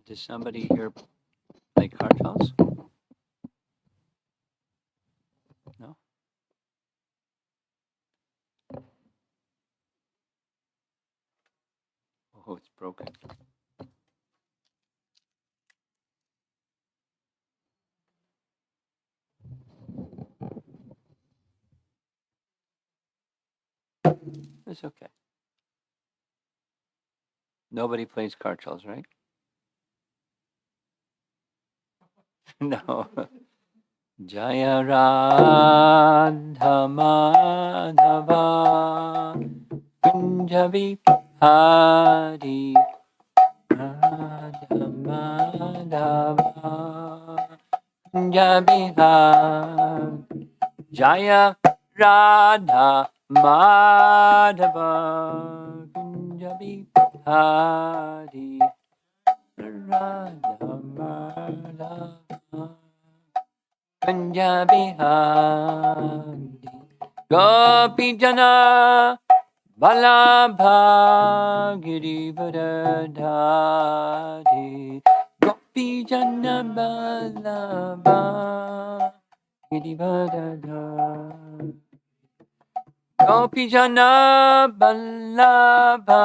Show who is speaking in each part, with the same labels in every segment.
Speaker 1: Does somebody here play cartels? No? Oh, it's broken. It's okay. Nobody plays cartels, right? No. Jaya Radha Madhava Kunjabi Hari Radha Madhava Kunjabi Hari Jaya Radha Madhava Kunjabi Hari Radha Madhava Punjabi Hari Gopi Jana Vallabha Girivardhari Gopi Jana Vallabha Girivardhari Gopi Jana Vallabha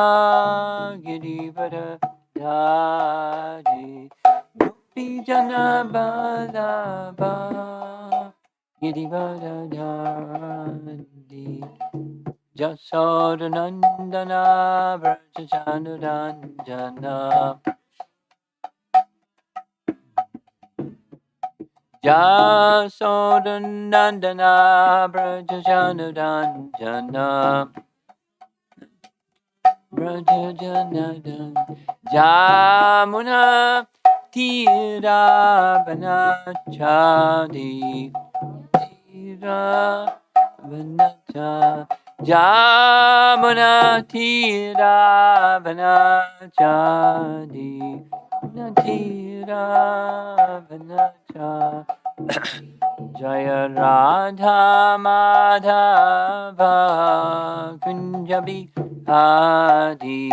Speaker 1: Girivardhari Gopi Jana Vallabha Girivardhari Jasodanandana Vrajajanuranjana Jasodanandana Vrajajanuranjana Vrajajanadam Jamuna Tiravanachadi Tiravanachadi Jamuna Tiravanachadi Tiravanachadi Jaya Radha Madhava Kunjabi Hari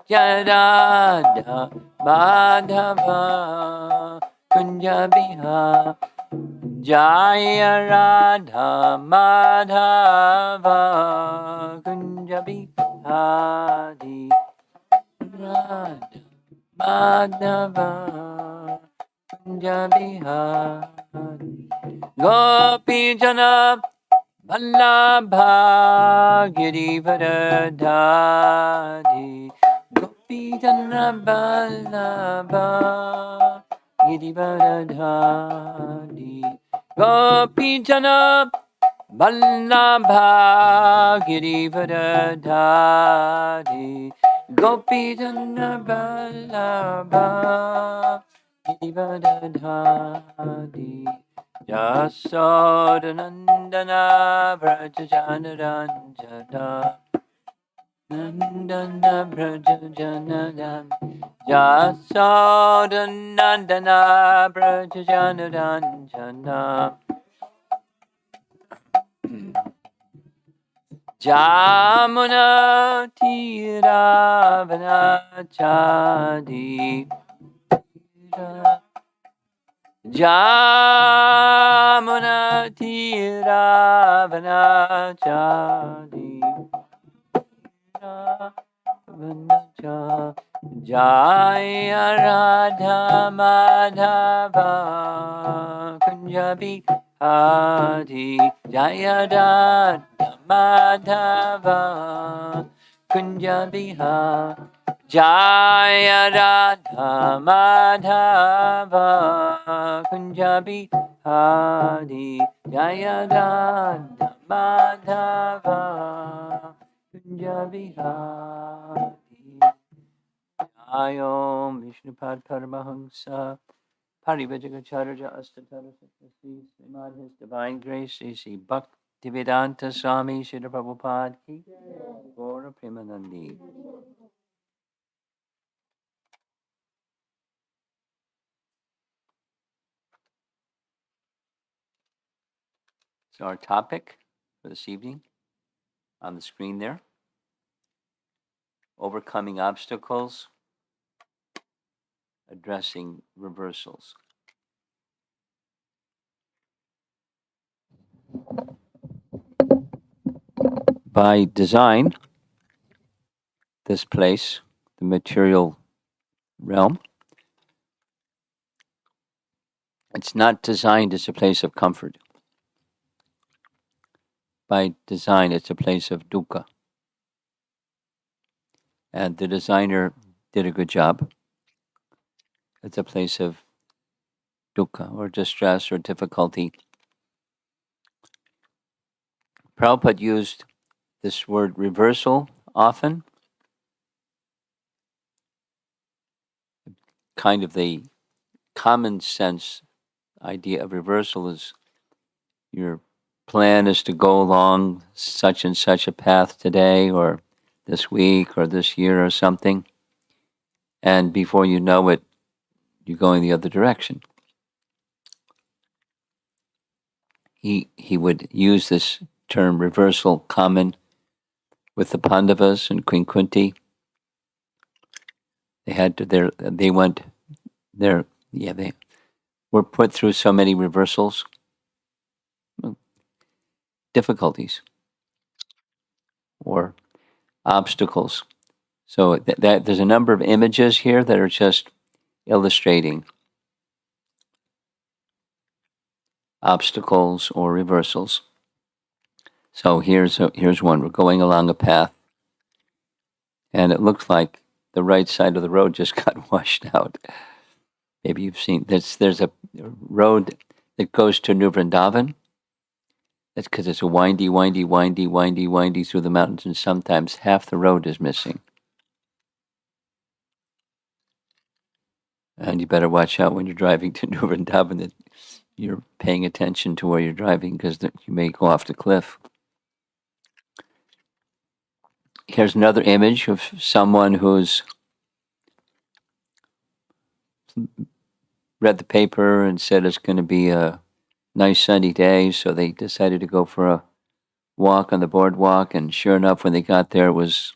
Speaker 1: Jaya Radha Madhava Kunjabi Hari Jaya Radha Madhava Kunjabi Hari Radha Madhava Kunjabi Hari Gopi Jana Vallabha Girivardhari Gopi Jana Vallabha Girivardhari Gopi Jana Vallabha Girivardhari Gopi Jana Vallabha Girivardhari Jasodanandana Vrajajanuranjana Nandana Vrajajanana Jasodanandana Vrajajanuranjana Jamuna Tiravanachadi Jamuna Tiravanachadi Jaya Radha Madhava Kunjabi Hari Jaya Radha Madhava Kunjabi Hari Jaya Radha Madhava Kunjabi Hari Jaya Radha Madhava Kunjabi Hari Ayom Vishnupad Paramahamsa Parivajagacharya Astatara Sattasi Srimad His Divine Grace Sri Bhaktivedanta Swami Srila Prabhupada Ki Gaura Premanandi. So our topic for this evening on the screen there, overcoming obstacles, addressing reversals. By design, this place, the material realm, it's not designed as a place of comfort. By design, it's a place of dukkha. And the designer did a good job. It's a place of dukkha or distress or difficulty. Prabhupada used this word reversal often. Kind of the common sense idea of reversal is your plan is to go along such and such a path today or this week or this year or something. And before you know it, you're going the other direction. He would use this term reversal common with the Pandavas and Queen Kunti. They were put through so many reversals, difficulties, or obstacles. So that there's a number of images here that are just illustrating obstacles or reversals. So here's one. We're going along a path, and it looks like the right side of the road just got washed out. Maybe you've seen this. There's a road that goes to New Vrindavan. That's because it's a windy through the mountains, and sometimes half the road is missing. And you better watch out when you're driving to New Vrindavan that you're paying attention to where you're driving because you may go off the cliff. Here's another image of someone who's read the paper and said it's going to be a nice sunny day, so they decided to go for a walk on the boardwalk, and sure enough, when they got there, it was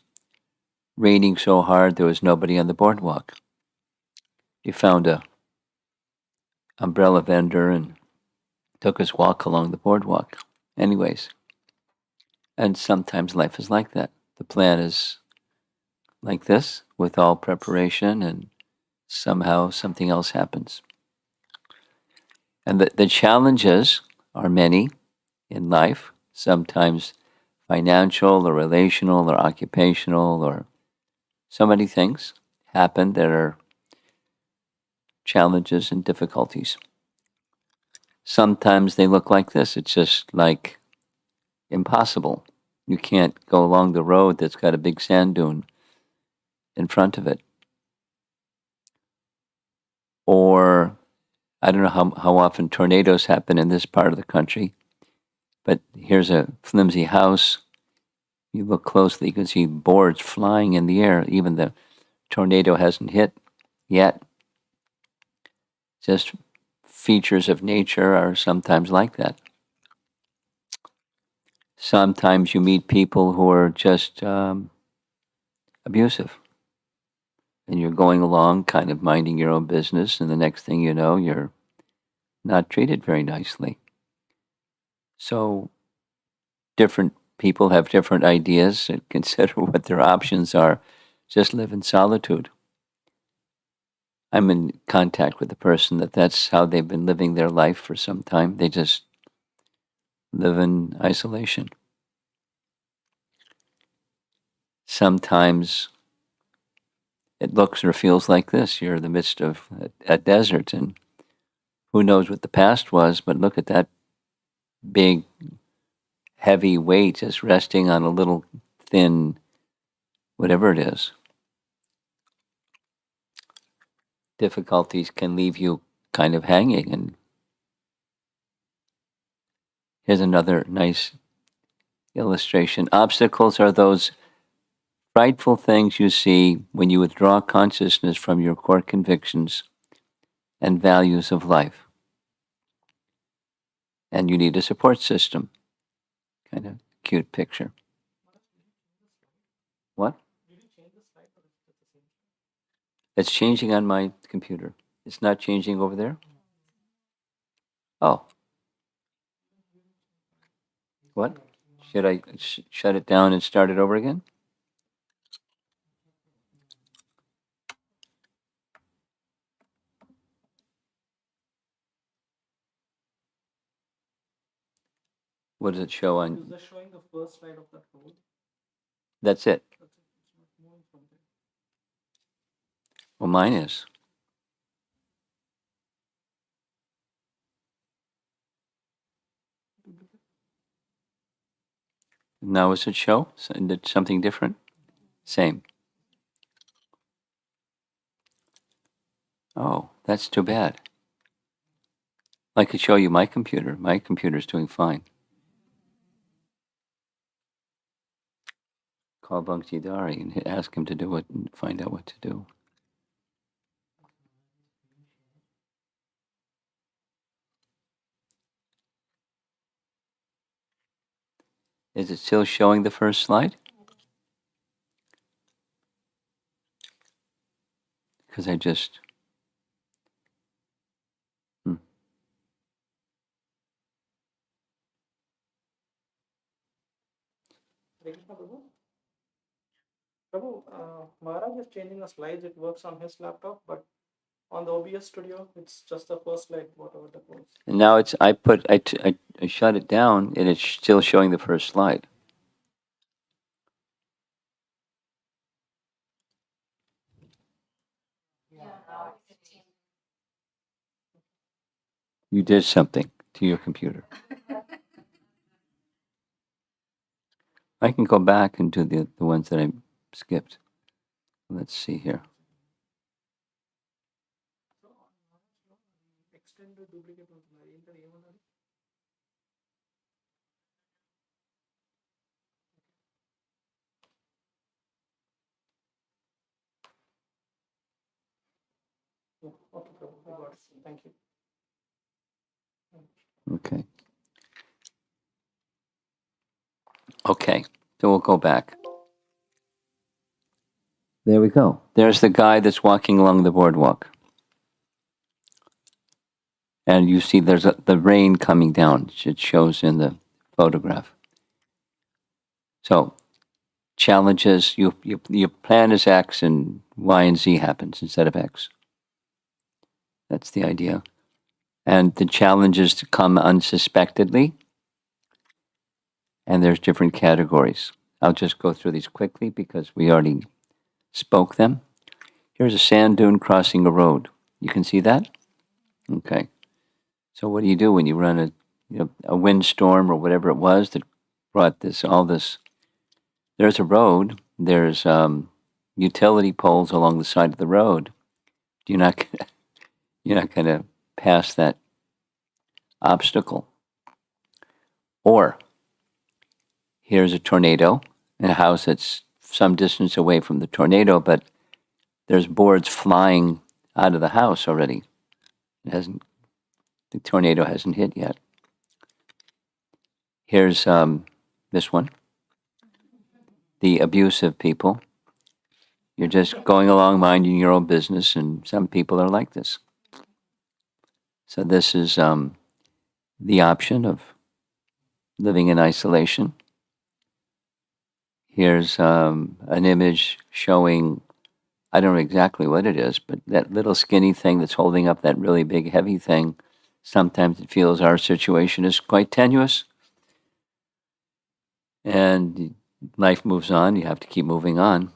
Speaker 1: raining so hard there was nobody on the boardwalk. He found a umbrella vendor and took his walk along the boardwalk. Anyways, and sometimes life is like that. The plan is like this with all preparation, and somehow something else happens. And the challenges are many in life, sometimes financial or relational or occupational, or so many things happen that are challenges and difficulties. Sometimes they look like this. It's just like impossible. You can't go along the road that's got a big sand dune in front of it. Or I don't know how often tornadoes happen in this part of the country, but here's a flimsy house. You look closely, you can see boards flying in the air. Even the tornado hasn't hit yet. Just features of nature are sometimes like that. Sometimes you meet people who are just abusive. And you're going along kind of minding your own business, and the next thing you know, you're not treated very nicely. So different people have different ideas and consider what their options are. Just live in solitude. I'm in contact with a person that's how they've been living their life for some time. They just live in isolation. Sometimes it looks or feels like this. You're in the midst of a desert, and who knows what the past was, but look at that big, heavy weight just resting on a little thin, whatever it is. Difficulties can leave you kind of hanging. And here's another nice illustration. Obstacles are those frightful things you see when you withdraw consciousness from your core convictions and values of life. And you need a support system. Kind of cute picture. What? It's changing on my computer? It's not changing over there? Oh, what? Should I shut it down and start it over again? What does it show on?
Speaker 2: Is that showing the first slide of that road?
Speaker 1: That's it.
Speaker 2: That's it. It's not moving from there.
Speaker 1: Well, mine is. Now does it show? Something different? Same. Oh, that's too bad. I could show you my computer. My computer's doing fine. Call Bhakti Dari and ask him to do it and find out what to do. Is it still showing the first slide? Because I just.
Speaker 2: Krishna Prabhu? Prabhu, Maharaj is changing the slides. It works on his laptop, but on the OBS studio, it's just the first slide, whatever that was.
Speaker 1: And now it's. I shut it down and it's still showing the first slide. You did something to your computer. I can go back and do the ones that I skipped. Let's see here.
Speaker 2: Extend the duplicate was ఏంటది ఏమన్నది? Yeah, okay, Prabhu, I got it. Thank you.
Speaker 1: Okay. Okay. So we'll go back. There we go. There's the guy that's walking along the boardwalk. And you see there's the rain coming down. It shows in the photograph. So challenges, your plan is X and Y and Z happens instead of X. That's the idea. And the challenges to come unsuspectedly. And there's different categories. I'll just go through these quickly because we already spoke them. Here's a sand dune crossing a road. You can see that? Okay. So what do you do when you run a windstorm or whatever it was that brought all this? There's a road. There's utility poles along the side of the road. You're not gonna pass that obstacle. Or here's a tornado in a house that's some distance away from the tornado, but there's boards flying out of the house already. The tornado hasn't hit yet. Here's this one. The abusive people. You're just going along minding your own business, and some people are like this. So this is the option of living in isolation. Here's an image showing, I don't know exactly what it is, but that little skinny thing that's holding up that really big heavy thing. Sometimes it feels our situation is quite tenuous. And life moves on, you have to keep moving on.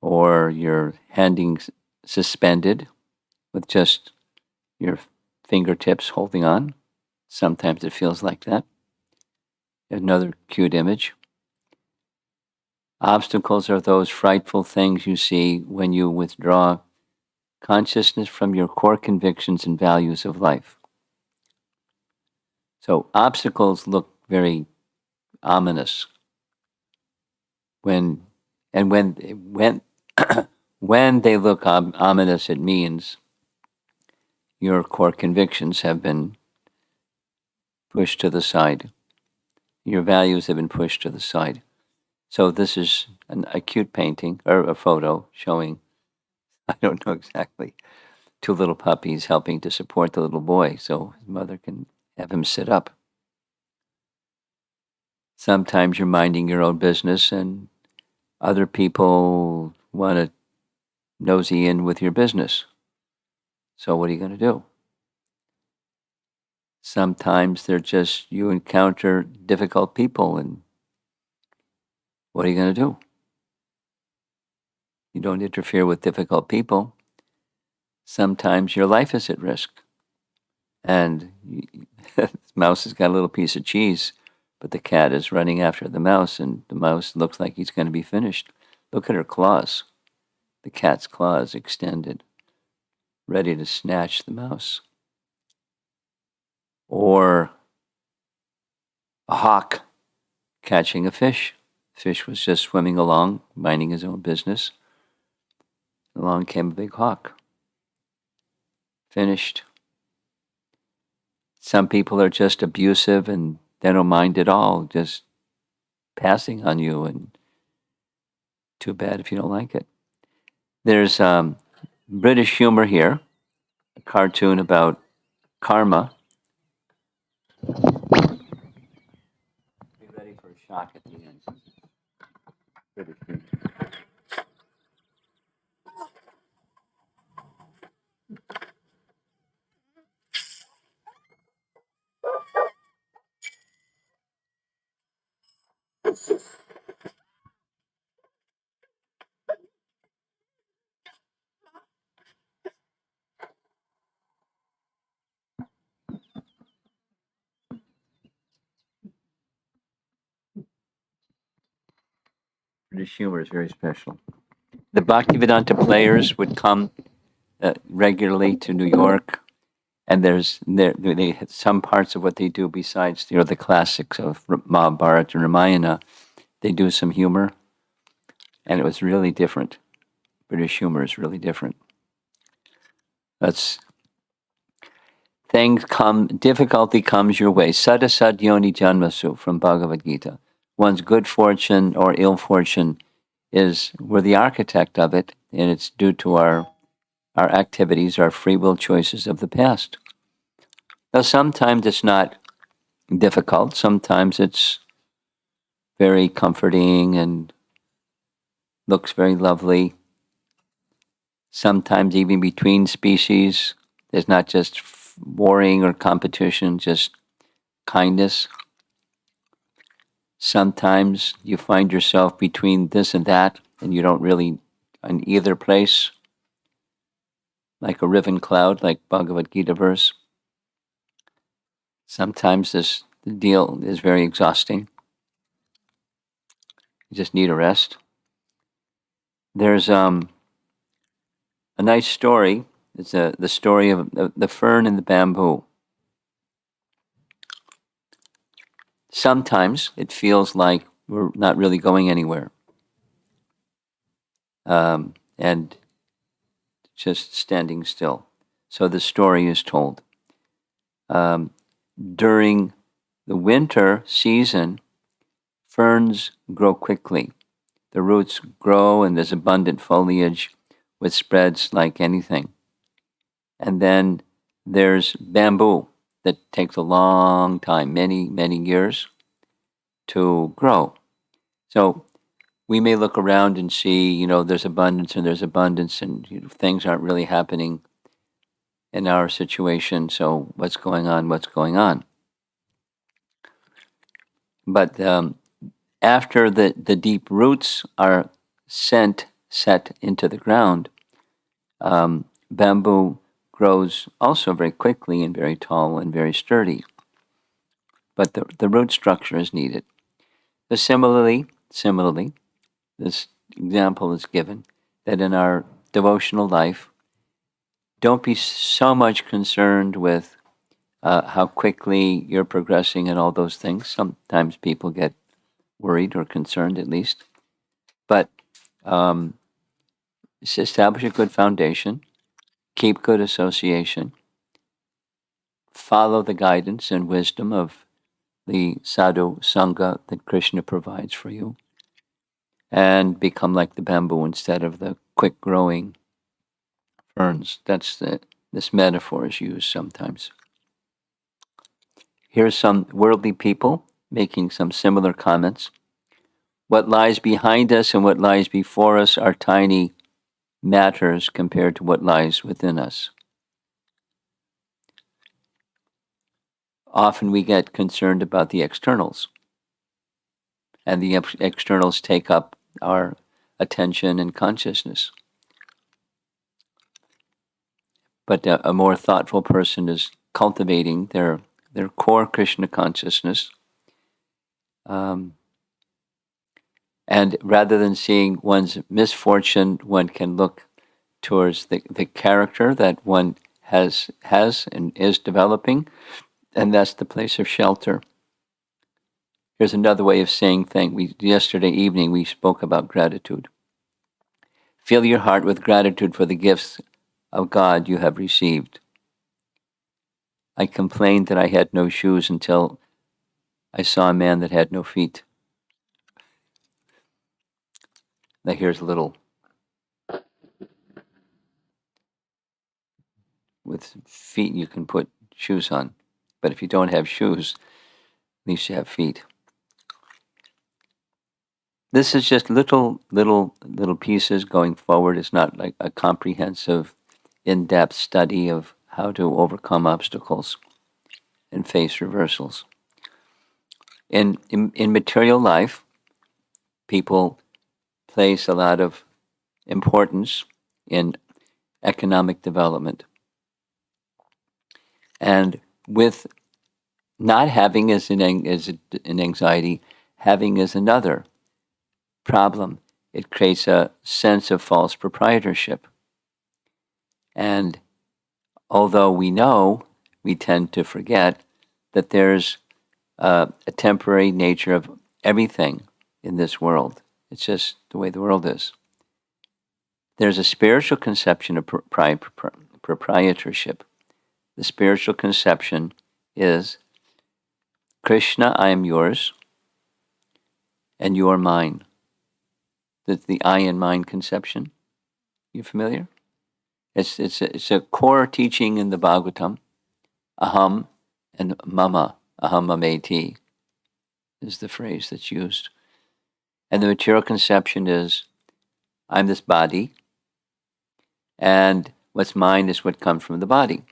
Speaker 1: Or you're handing suspended with just your fingertips holding on. Sometimes it feels like that. Another cute image. Obstacles are those frightful things you see when you withdraw consciousness from your core convictions and values of life. So obstacles look very ominous. When when they look ominous, it means your core convictions have been pushed to the side. Your values have been pushed to the side. So this is an acute painting or a photo showing, I don't know exactly, two little puppies helping to support the little boy so his mother can have him sit up. Sometimes you're minding your own business and other people want to nosy in with your business. So what are you going to do? Sometimes they're just, you encounter difficult people, and what are you going to do? You don't interfere with difficult people. Sometimes your life is at risk. And the mouse has got a little piece of cheese, but the cat is running after the mouse, and the mouse looks like he's going to be finished. Look at her claws. The cat's claws extended, ready to snatch the mouse. Or a hawk catching a fish. Fish was just swimming along, minding his own business. Along came a big hawk. Finished. Some people are just abusive and they don't mind at all, just passing on you, and too bad if you don't like it. There's British humor here, a cartoon about karma. Be ready for a shock at the end. British humor. British humor is very special. The Bhaktivedanta players would come regularly to New York, and they some parts of what they do besides the classics of Mahabharata and Ramayana, they do some humor, and it was really different. British humor is really different. That's difficulty comes your way. Sada sad yoni janmasu from Bhagavad Gita. One's good fortune or ill fortune we're the architect of it, and it's due to our activities, our free will choices of the past. Now, sometimes it's not difficult. Sometimes it's very comforting and looks very lovely. Sometimes even between species, there's not just warring or competition, just kindness. Sometimes you find yourself between this and that, and you don't really in either place, like a riven cloud, like Bhagavad Gita verse. Sometimes the deal is very exhausting. You just need a rest. There's a nice story. It's the story of the fern and the bamboo. Sometimes it feels like we're not really going anywhere, and just standing still. So the story is told. During the winter season, ferns grow quickly. The roots grow and there's abundant foliage which spreads like anything. And then there's bamboo that takes a long time, many, many years to grow. So we may look around and see, there's abundance and things aren't really happening in our situation. So what's going on? What's going on? But after the deep roots are set into the ground, bamboo grows also very quickly and very tall and very sturdy. But the root structure is needed. So similarly, this example is given that in our devotional life, don't be so much concerned with how quickly you're progressing and all those things. Sometimes people get worried or concerned, at least. But establish a good foundation, keep good association, follow the guidance and wisdom of the sadhu sangha that Krishna provides for you, and become like the bamboo instead of the quick growing ferns. That's This metaphor is used sometimes. Here's some worldly people making some similar comments. What lies behind us and what lies before us are tiny matters compared to what lies within us. Often we get concerned about the externals, and the externals take up our attention and consciousness. But a more thoughtful person is cultivating their core Krishna consciousness. And rather than seeing one's misfortune, one can look towards the character that one has and is developing, and that's the place of shelter. Here's another way of saying things. Yesterday evening we spoke about gratitude. Fill your heart with gratitude for the gifts of God you have received. I complained that I had no shoes until I saw a man that had no feet. Now here's a little. With feet you can put shoes on, but if you don't have shoes, at least you have feet. This is just little pieces going forward. It's not like a comprehensive, in-depth study of how to overcome obstacles and face reversals. In material life, people place a lot of importance in economic development. And with not having as an anxiety, having is another problem. It creates a sense of false proprietorship. And although we know, we tend to forget that there's a temporary nature of everything in this world. It's just the way the world is. There's a spiritual conception of proprietorship. The spiritual conception is, Krishna, I am yours, and you are mine. That's the I and mine conception. You familiar? It's a core teaching in the Bhagavatam. Aham and mama, aham mameti, is the phrase that's used. And the material conception is, I'm this body, and what's mine is what comes from the body.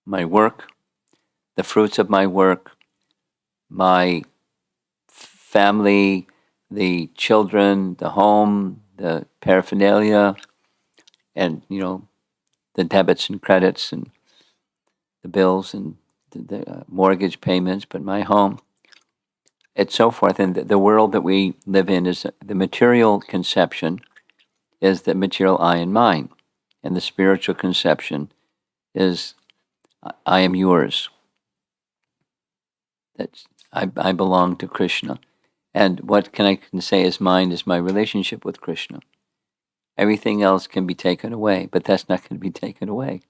Speaker 1: My work, the fruits of my work, my family, the children, the home, the paraphernalia, and the debits and credits and the bills and the mortgage payments, but my home, and so forth. And the world that we live in is the material conception is the material I and mine, and the spiritual conception is I am yours. That's I belong to Krishna. And what I can say is mine is my relationship with Krishna. Everything else can be taken away, but that's not going to be taken away.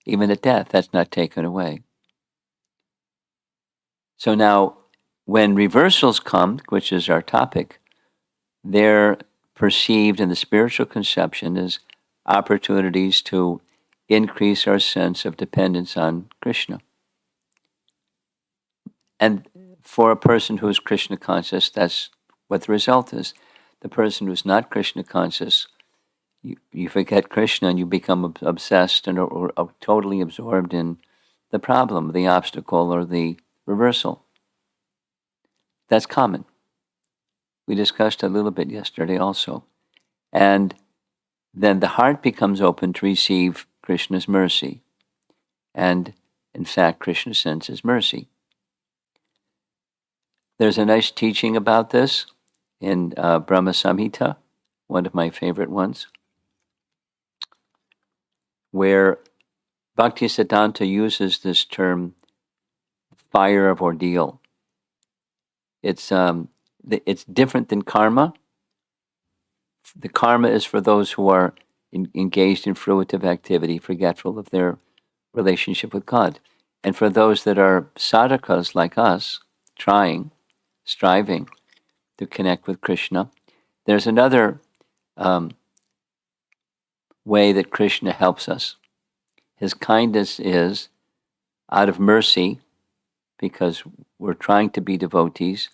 Speaker 1: Even at death, that's not taken away. So now, when reversals come, which is our topic, they're perceived in the spiritual conception as opportunities to increase our sense of dependence on Krishna. And for a person who's Krishna conscious, that's what the result is. The person who's not Krishna conscious, you forget Krishna and you become obsessed or totally absorbed in the problem, the obstacle, or the reversal. That's common. We discussed a little bit yesterday also. And then the heart becomes open to receive Krishna's mercy. And in fact, Krishna sends his mercy. There's a nice teaching about this in Brahma Samhita, one of my favorite ones, where Bhaktisiddhanta uses this term, fire of ordeal. It's different than karma. The karma is for those who are engaged in fruitive activity, forgetful of their relationship with God. And for those that are sadhakas like us, striving to connect with Krishna, there's another way that Krishna helps us. His kindness is out of mercy because we're trying to be devotees.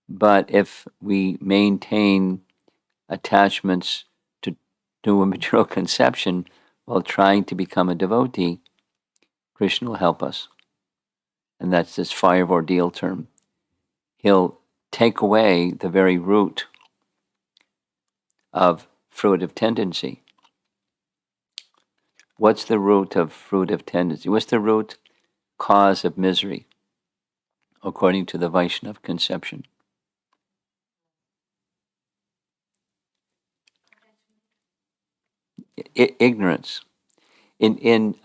Speaker 1: But if we maintain attachments to a material conception while trying to become a devotee, Krishna will help us. And that's this fire of ordeal term. He'll take away the very root of fruitive tendency. What's the root of fruitive tendency? What's the root cause of misery, according to the Vaishnava conception? Ignorance. In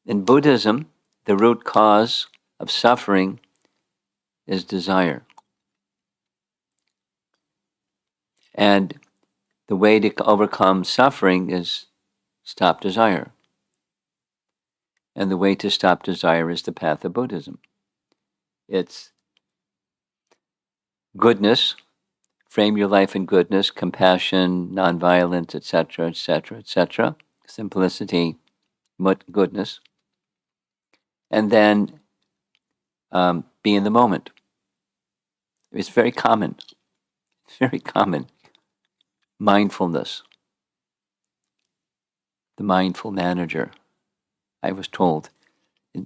Speaker 1: Buddhism, the root cause of suffering is desire. And the way to overcome suffering is stop desire. And the way to stop desire is the path of Buddhism. It's goodness, frame your life in goodness, compassion, nonviolence, etc., etc., etc., simplicity, goodness, and then be in the moment. It's very common. It's very common. Mindfulness, the mindful manager. I was told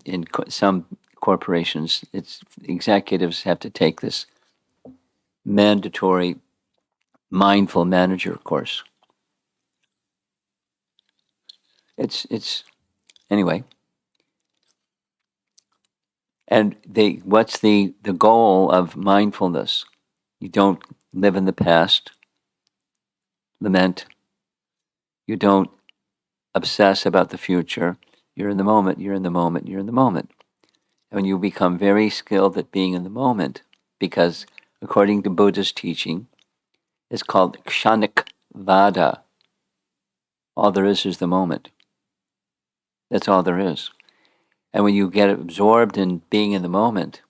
Speaker 1: in some corporations, it's executives have to take this mandatory mindful manager course. It's anyway. And what's the goal of mindfulness? You don't live in the past, lament. You don't obsess about the future. You're in the moment, you're in the moment, you're in the moment. And when you become very skilled at being in the moment, because according to Buddha's teaching, it's called kshanik vada. All there is the moment. That's all there is. And when you get absorbed in being in the moment,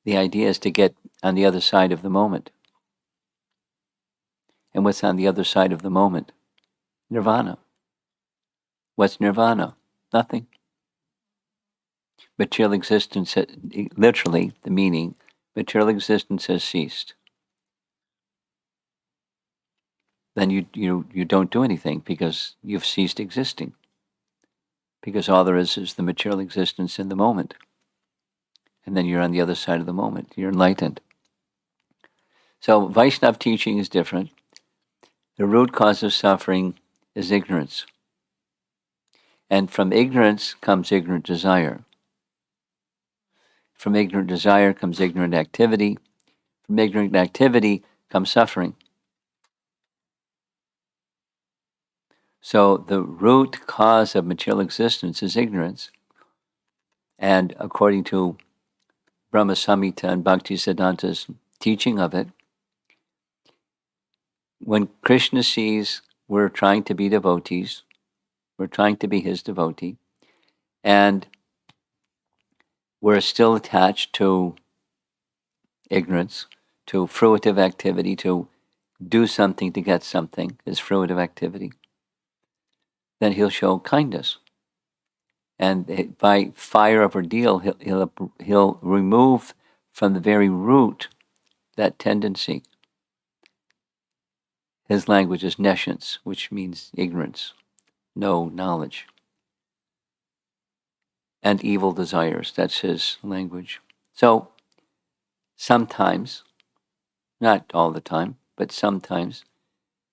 Speaker 1: the idea is to get on the other side of the moment. And what's on the other side of the moment? Nirvana. What's nirvana? Nothing. Material existence, literally the meaning, material existence has ceased. Then you don't do anything because you've ceased existing. Because all there is the material existence in the moment. And then you're on the other side of the moment. You're enlightened. So Vaishnava teaching is different. The root cause of suffering is ignorance. And from ignorance comes ignorant desire. From ignorant desire comes ignorant activity. From ignorant activity comes suffering. So the root cause of material existence is ignorance. And according to Brahma Samhita and Bhaktisiddhanta's teaching of it, when Krishna sees we're trying to be devotees, we're trying to be his devotee, and we're still attached to ignorance, to fruitive activity, to do something to get something is fruitive activity, then he'll show kindness. And by fire of ordeal, he'll remove from the very root that tendency. His language is nescience, which means ignorance, no knowledge. And evil desires, that's his language. So sometimes, not all the time, but sometimes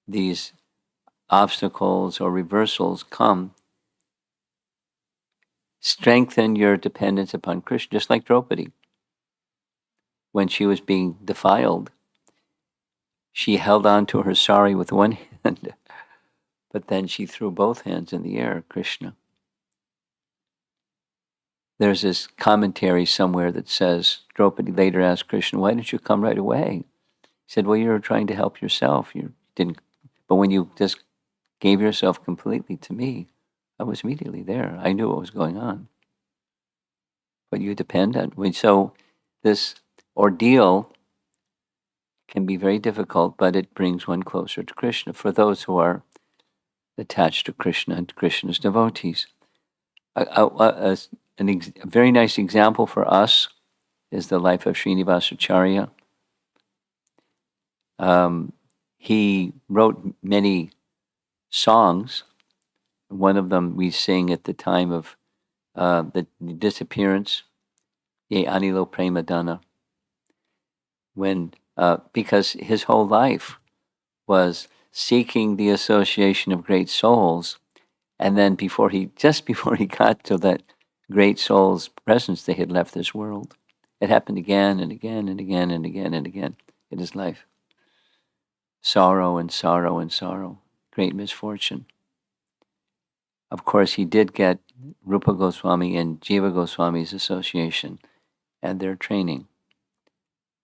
Speaker 1: these obstacles or reversals come, strengthen your dependence upon Krishna, just like Draupadi. When she was being defiled, she held on to her sari with one hand, but then she threw both hands in the air, Krishna. There's this commentary somewhere that says, Draupadi later asked Krishna, why didn't you come right away? He said, well, you were trying to help yourself. You didn't, but when you just gave yourself completely to me, I was immediately there. I knew what was going on. But you depend on me. So this ordeal can be very difficult, but it brings one closer to Krishna for those who are attached to Krishna and Krishna's devotees. A very nice example for us is the life of Srinivasacharya. He wrote many songs. One of them we sing at the time of the disappearance, Ye Anilo Premadana, when because his whole life was seeking the association of great souls, and then just before he got to that great soul's presence, they had left this world. It happened again and again and again and again and again in his life. Sorrow and sorrow and sorrow, great misfortune. Of course, he did get Rupa Goswami and Jiva Goswami's association and their training.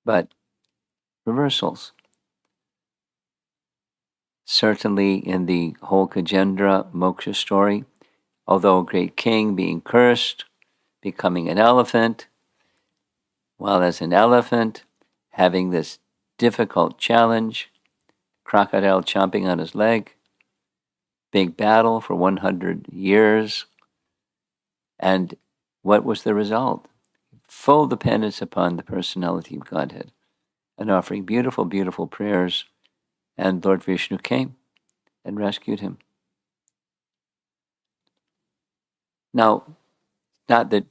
Speaker 1: But reversals. Certainly in the whole Gajendra moksha story, although a great king being cursed, becoming an elephant, while as an elephant, having this difficult challenge, crocodile chomping on his leg, big battle for 100 years. And what was the result? Full dependence upon the personality of Godhead and offering beautiful, beautiful prayers. And Lord Vishnu came and rescued him. Now, not that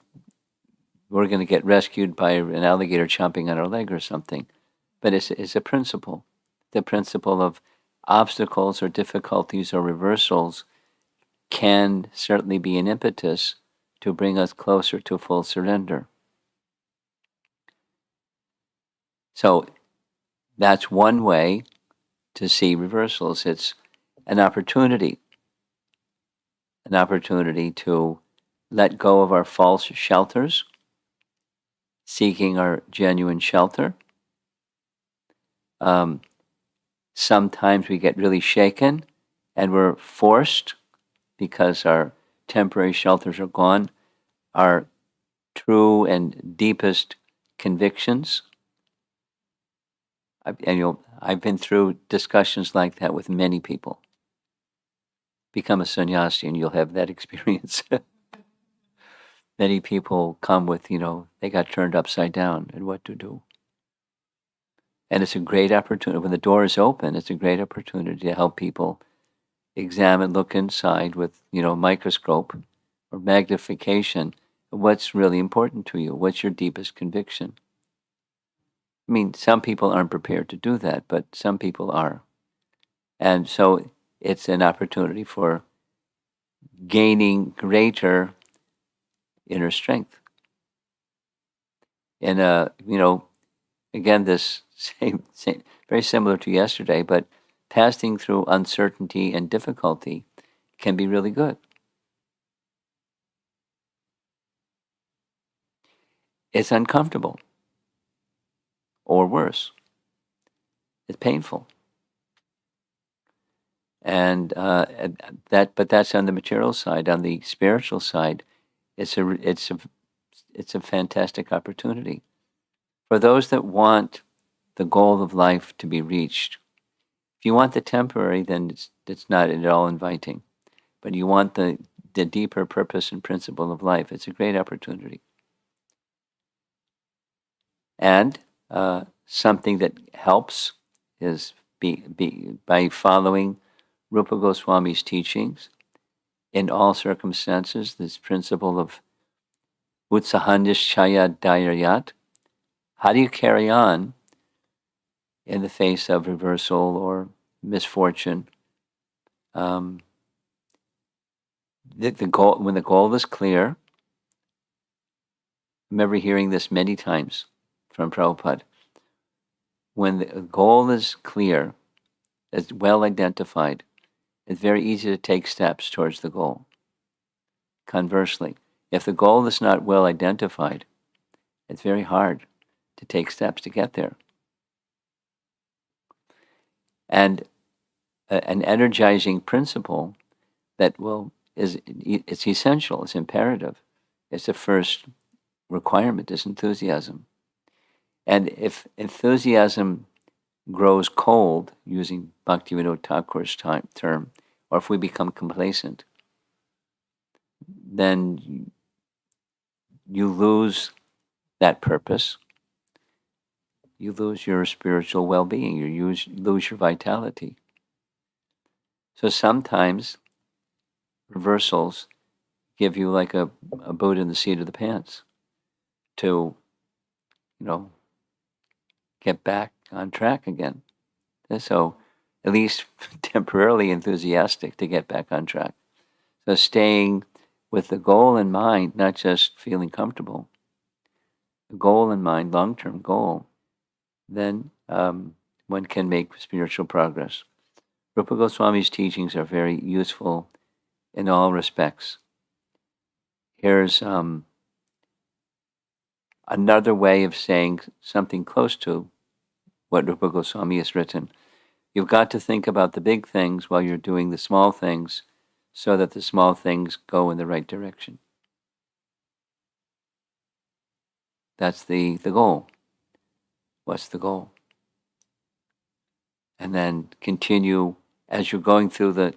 Speaker 1: we're going to get rescued by an alligator chomping on our leg or something, but it's a principle. The principle of obstacles or difficulties or reversals can certainly be an impetus to bring us closer to full surrender. So that's one way to see reversals. It's an opportunity to let go of our false shelters, seeking our genuine shelter. Sometimes we get really shaken and we're forced, because our temporary shelters are gone, our true and deepest convictions. I've been through discussions like that with many people. Become a sannyasi and you'll have that experience. Many people come with, they got turned upside down and what to do. And it's a great opportunity. When the door is open, it's a great opportunity to help people examine, look inside with, microscope or magnification. What's really important to you? What's your deepest conviction? I mean, some people aren't prepared to do that, but some people are. And so it's an opportunity for gaining greater inner strength. And, again, this same, very similar to yesterday, but passing through uncertainty and difficulty can be really good. It's uncomfortable, or worse, it's painful. And but that's on the material side. On the spiritual side, it's a fantastic opportunity for those that want the goal of life to be reached. If you want the temporary, then it's not at all inviting. But you want the deeper purpose and principle of life, it's a great opportunity. And something that helps is by following Rupa Goswami's teachings in all circumstances, this principle of Utsahandishchaya Dairayat. How do you carry on in the face of reversal or misfortune? The goal, when the goal is clear, I remember hearing this many times from Prabhupada. When the goal is clear, it's well identified, it's very easy to take steps towards the goal. Conversely, if the goal is not well identified, it's very hard to take steps to get there. And an energizing principle that it's essential, it's imperative. It's the first requirement is enthusiasm. And if enthusiasm grows cold, using Bhaktivinoda Thakur's term, or if we become complacent, then you lose that purpose. You lose your spiritual well-being. You lose your vitality. So sometimes reversals give you like a boot in the seat of the pants to, get back on track again. And so at least temporarily enthusiastic to get back on track. So staying with the goal in mind, not just feeling comfortable, the goal in mind, long-term goal, then one can make spiritual progress. Rupa Goswami's teachings are very useful in all respects. Here's another way of saying something close to what Rupa Goswami has written. You've got to think about the big things while you're doing the small things so that the small things go in the right direction. That's the goal. What's the goal? And then continue as you're going through the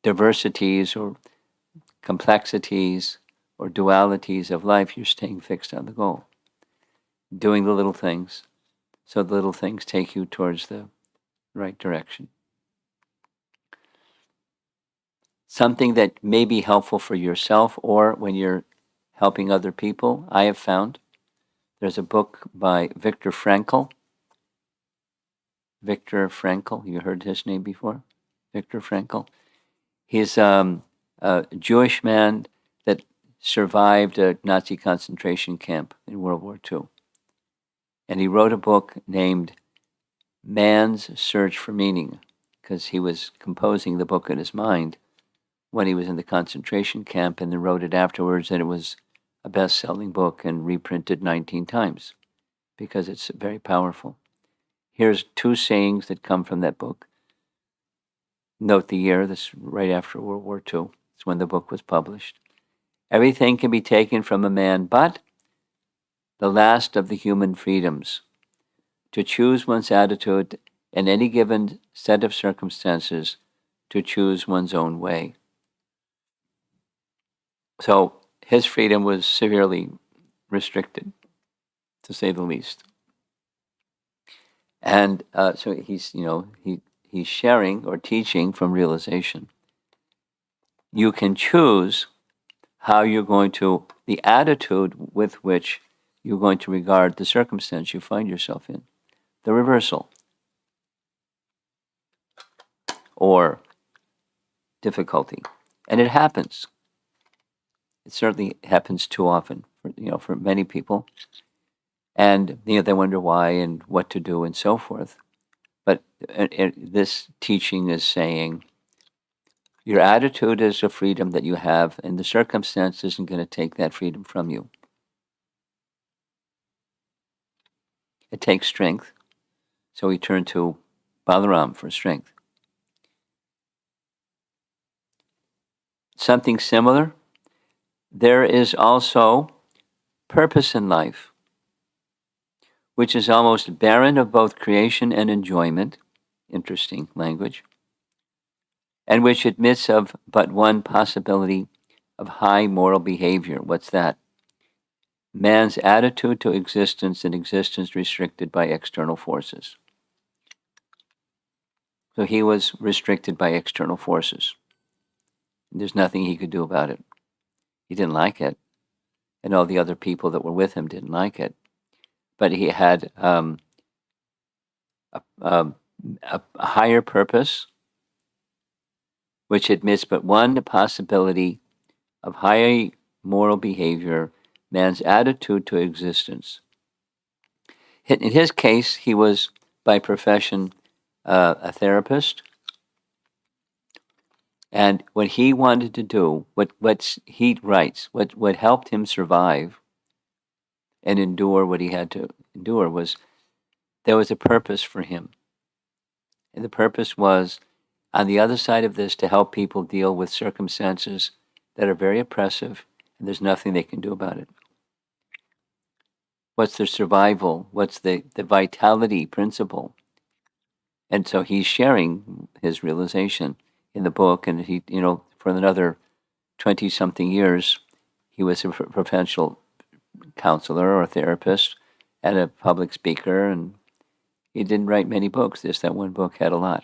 Speaker 1: diversities or complexities or dualities of life, you're staying fixed on the goal. Doing the little things, so the little things take you towards the right direction. Something that may be helpful for yourself or when you're helping other people, I have found. There's a book by Viktor Frankl. Viktor Frankl, you heard his name before? Viktor Frankl. He's a Jewish man that survived a Nazi concentration camp in World War II. And he wrote a book named Man's Search for Meaning, because he was composing the book in his mind when he was in the concentration camp, and then wrote it afterwards, and it was a best-selling book and reprinted 19 times because it's very powerful. Here's 2 sayings that come from that book. Note the year, this is right after World War II. It's when the book was published. Everything can be taken from a man but the last of the human freedoms, to choose one's attitude in any given set of circumstances, to choose one's own way. So his freedom was severely restricted, to say the least. And so he's sharing or teaching from realization. You can choose how you're going to, the attitude with which you're going to regard the circumstance you find yourself in, the reversal or difficulty. And it happens. It certainly happens too often, for many people. And they wonder why and what to do and so forth. But this teaching is saying your attitude is a freedom that you have, and the circumstance isn't going to take that freedom from you. It takes strength. So we turn to Balaram for strength. Something similar, there is also purpose in life, which is almost barren of both creation and enjoyment, interesting language, and which admits of but one possibility of high moral behavior. What's that? Man's attitude to existence and existence restricted by external forces. So he was restricted by external forces. There's nothing he could do about it. He didn't like it, and all the other people that were with him didn't like it. But he had a higher purpose, which admits but one possibility of high moral behavior, man's attitude to existence. In his case, he was by profession a therapist. And what he wanted to do, what he writes, what helped him survive and endure what he had to endure was there was a purpose for him. And the purpose was, on the other side of this, to help people deal with circumstances that are very oppressive, and there's nothing they can do about it. What's their survival? What's the vitality principle? And so he's sharing his realization in the book, and he, for another 20 something years, he was a providential counselor or therapist and a public speaker, and he didn't write many books. Just that one book had a lot.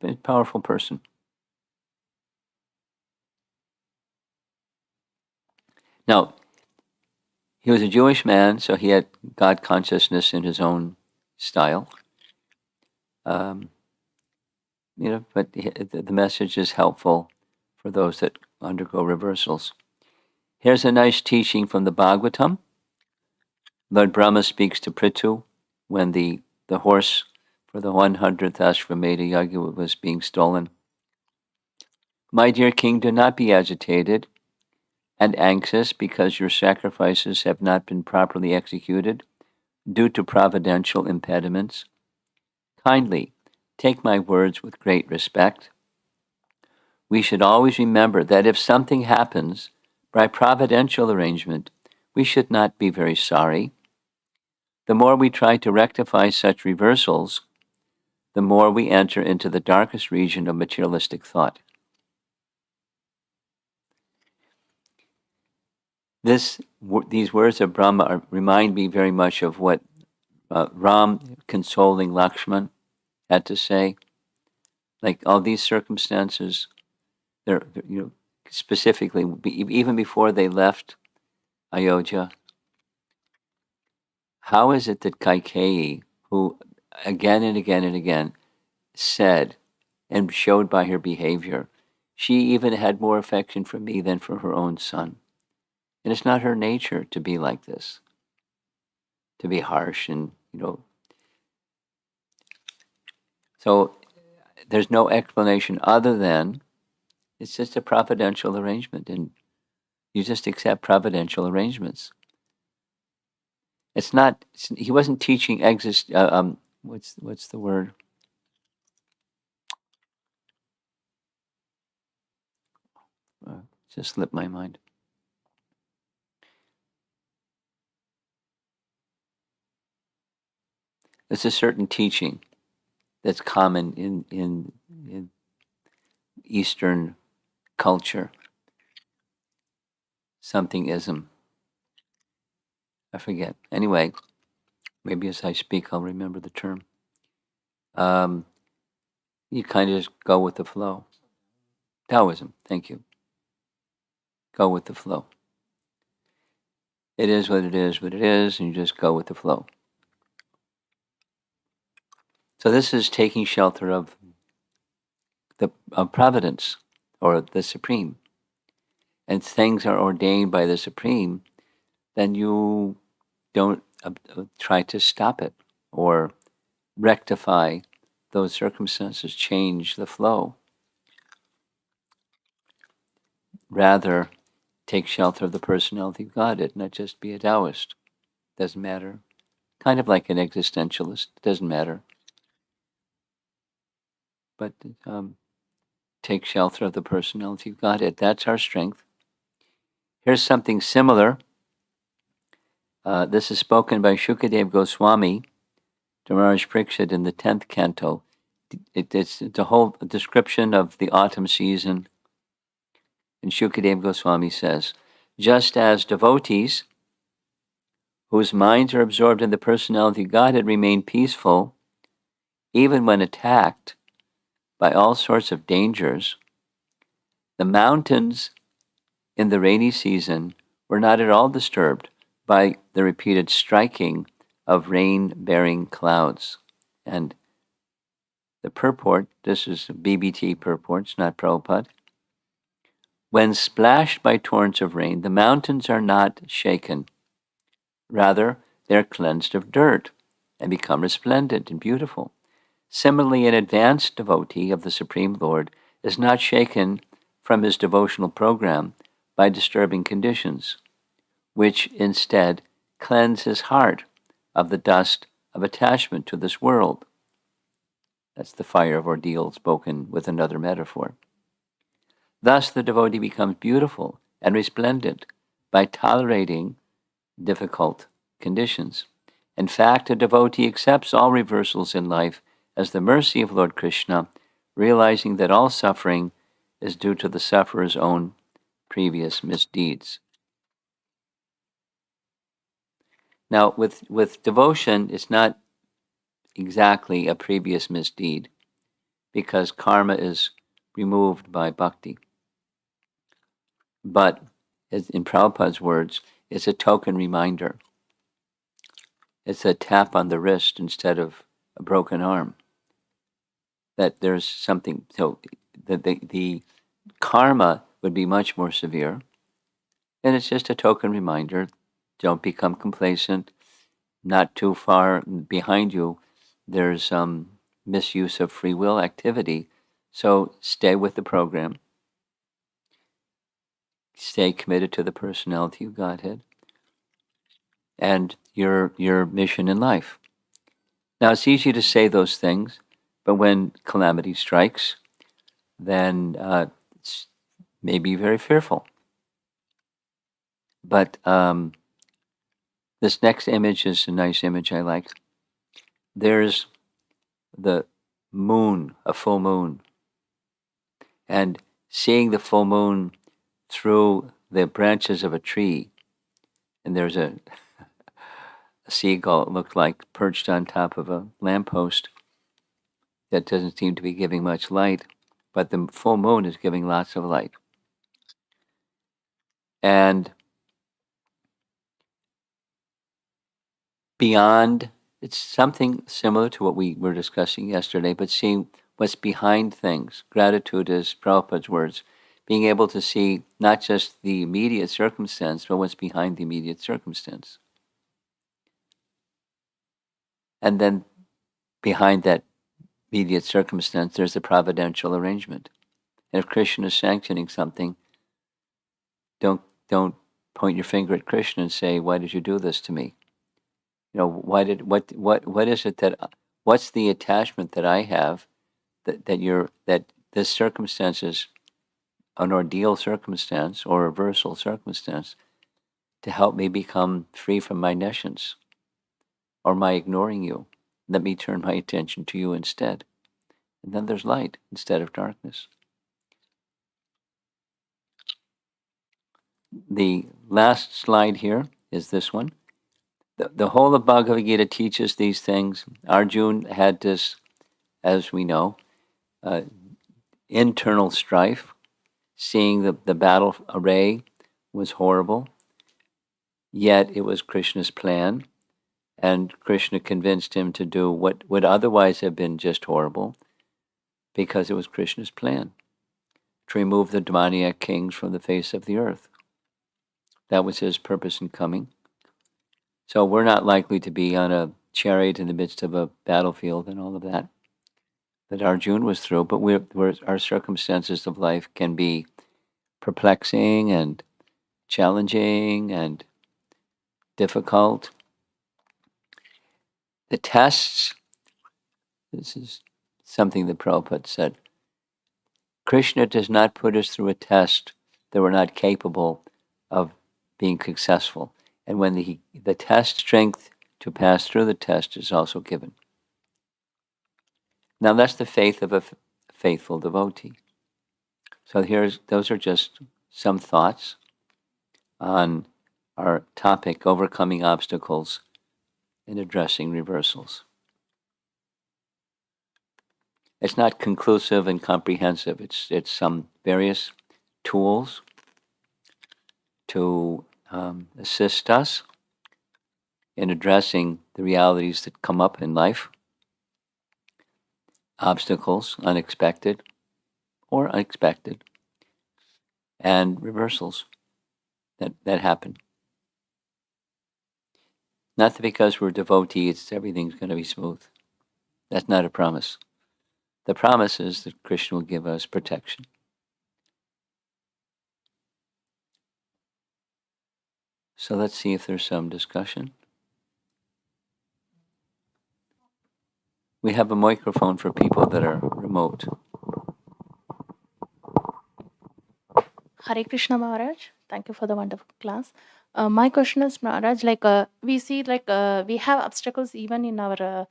Speaker 1: A powerful person. Now, he was a Jewish man, so he had God consciousness in his own style. Um, but the message is helpful for those that undergo reversals. Here's a nice teaching from the Bhagavatam. Lord Brahma speaks to Prithu when the horse for the 100th Ashvamedha Yagya was being stolen. My dear king, do not be agitated and anxious because your sacrifices have not been properly executed due to providential impediments. Kindly take my words with great respect. We should always remember that if something happens by providential arrangement, we should not be very sorry. The more we try to rectify such reversals, the more we enter into the darkest region of materialistic thought. These words of Brahma remind me very much of what Ram consoling Lakshman had to say. Like all these circumstances, they're specifically even before they left Ayodhya. How is it that Kaikeyi, who again and again and again said and showed by her behavior, she even had more affection for me than for her own son? And it's not her nature to be like this, to be harsh and, So there's no explanation other than it's just a providential arrangement, and you just accept providential arrangements. He wasn't teaching what's the word? Just slipped my mind. It's a certain teaching that's common in Eastern culture. Something ism. I forget. Anyway, maybe as I speak, I'll remember the term. You kind of just go with the flow. Taoism. Thank you. Go with the flow. It is what it is, and you just go with the flow. So this is taking shelter of providence or the Supreme. And things are ordained by the Supreme, then you don't try to stop it or rectify those circumstances, change the flow. Rather, take shelter of the personality of Godhead, not just be a Taoist. Doesn't matter. Kind of like an existentialist. Doesn't matter. But take shelter of the personality of Godhead. That's our strength. Here's something similar. This is spoken by Shukadev Goswami to Maharaj Parikshit in the 10th canto. It's the whole description of the autumn season. And Shukadev Goswami says, just as devotees whose minds are absorbed in the personality of Godhead remain peaceful, even when attacked by all sorts of dangers, the mountains in the rainy season were not at all disturbed by the repeated striking of rain-bearing clouds. And the purport, this is BBT purports, not Prabhupada. When splashed by torrents of rain, the mountains are not shaken. Rather, they're cleansed of dirt and become resplendent and beautiful. Similarly, an advanced devotee of the Supreme Lord is not shaken from his devotional program by disturbing conditions, which instead cleanse his heart of the dust of attachment to this world. That's the fire of ordeal spoken with another metaphor. Thus, the devotee becomes beautiful and resplendent by tolerating difficult conditions. In fact, a devotee accepts all reversals in life as the mercy of Lord Krishna, realizing that all suffering is due to the sufferer's own previous misdeeds. Now, with devotion, it's not exactly a previous misdeed because karma is removed by bhakti. But, in Prabhupada's words, it's a token reminder. It's a tap on the wrist instead of a broken arm. That there's something, so that the karma would be much more severe. And it's just a token reminder. Don't become complacent. Not too far behind you, there's misuse of free will activity. So stay with the program. Stay committed to the personality of Godhead and your mission in life. Now, it's easy to say those things, but when calamity strikes, then it's maybe very fearful. But this next image is a nice image I like. There's the moon, a full moon, and seeing the full moon through the branches of a tree, and there's a seagull, it looked like, perched on top of a lamppost that doesn't seem to be giving much light, but the full moon is giving lots of light. And beyond, it's something similar to what we were discussing yesterday, but seeing what's behind things. Gratitude is Prabhupada's words, being able to see not just the immediate circumstance, but what's behind the immediate circumstance. And then behind that immediate circumstance, there's a providential arrangement. And if Krishna is sanctioning something, don't point your finger at Krishna and say, "Why did you do this to me?" What is it that what's the attachment that I have that this circumstance is an ordeal circumstance or a reversal circumstance to help me become free from my nescience or my ignoring you. Let me turn my attention to you instead. And then there's light instead of darkness. The last slide here is this one. The whole of Bhagavad Gita teaches these things. Arjuna had this, as we know, internal strife. Seeing the battle array was horrible, yet it was Krishna's plan, and Krishna convinced him to do what would otherwise have been just horrible, because it was Krishna's plan to remove the demoniac kings from the face of the earth. That was his purpose in coming. So we're not likely to be on a chariot in the midst of a battlefield and all of that Arjuna was through, but our circumstances of life can be perplexing and challenging and difficult. The tests, this is something that Prabhupada said, Krishna does not put us through a test that we're not capable of being successful. And when the test strength to pass through the test is also given. Now that's the faith of a faithful devotee. So those are just some thoughts on our topic, overcoming obstacles and addressing reversals. It's not conclusive and comprehensive. It's some various tools to assist us in addressing the realities that come up in life, obstacles, unexpected or unexpected, and reversals that happen. Not that because we're devotees, everything's going to be smooth. That's not a promise. The promise is that Krishna will give us protection. So let's see if there's some discussion. We have a microphone for people that are remote.
Speaker 3: Hare Krishna Maharaj. Thank you for the wonderful class. My question is, Maharaj, we see we have obstacles even in our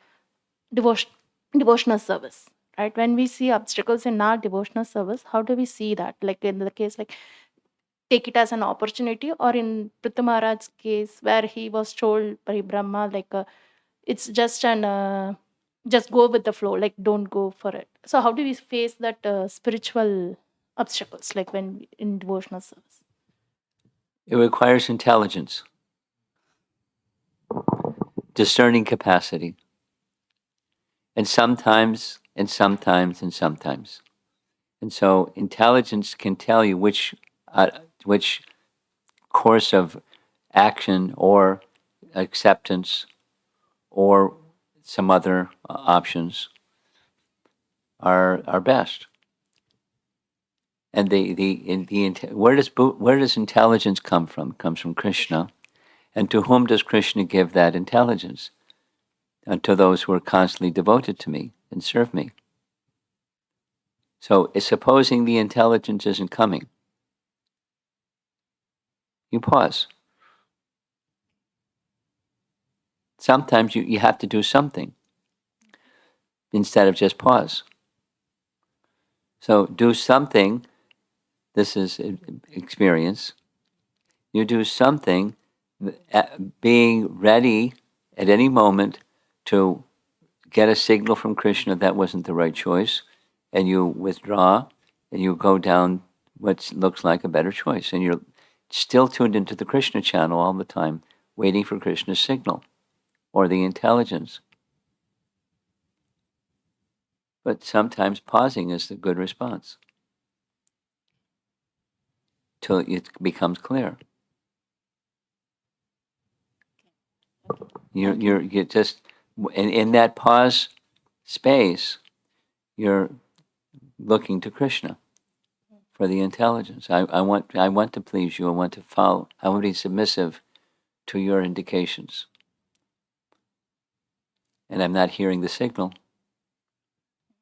Speaker 3: devotion, devotional service, right? When we see obstacles in our devotional service, how do we see that? Like in the case, like take it as an opportunity, or in Pritha Maharaj's case, where he was told by Brahma, it's just an just go with the flow, like don't go for it. So how do we face that spiritual obstacles, like when in devotional service?
Speaker 1: It requires intelligence, discerning capacity, and sometimes, and sometimes, and sometimes. And so intelligence can tell you which course of action or acceptance or some other options are best. And where does intelligence come from? It comes from Krishna. And to whom does Krishna give that intelligence? And to those who are constantly devoted to me and serve me. So, supposing the intelligence isn't coming, you pause. Sometimes you have to do something instead of just pause. So, do something. This is experience. You do something, being ready at any moment to get a signal from Krishna that wasn't the right choice, and you withdraw and you go down what looks like a better choice. And you're still tuned into the Krishna channel all the time, waiting for Krishna's signal or the intelligence. But sometimes pausing is the good response till it becomes clear. You're just in that pause space. You're looking to Krishna for the intelligence. I want to please you. I want to follow. I want to be submissive to your indications. And I'm not hearing the signal.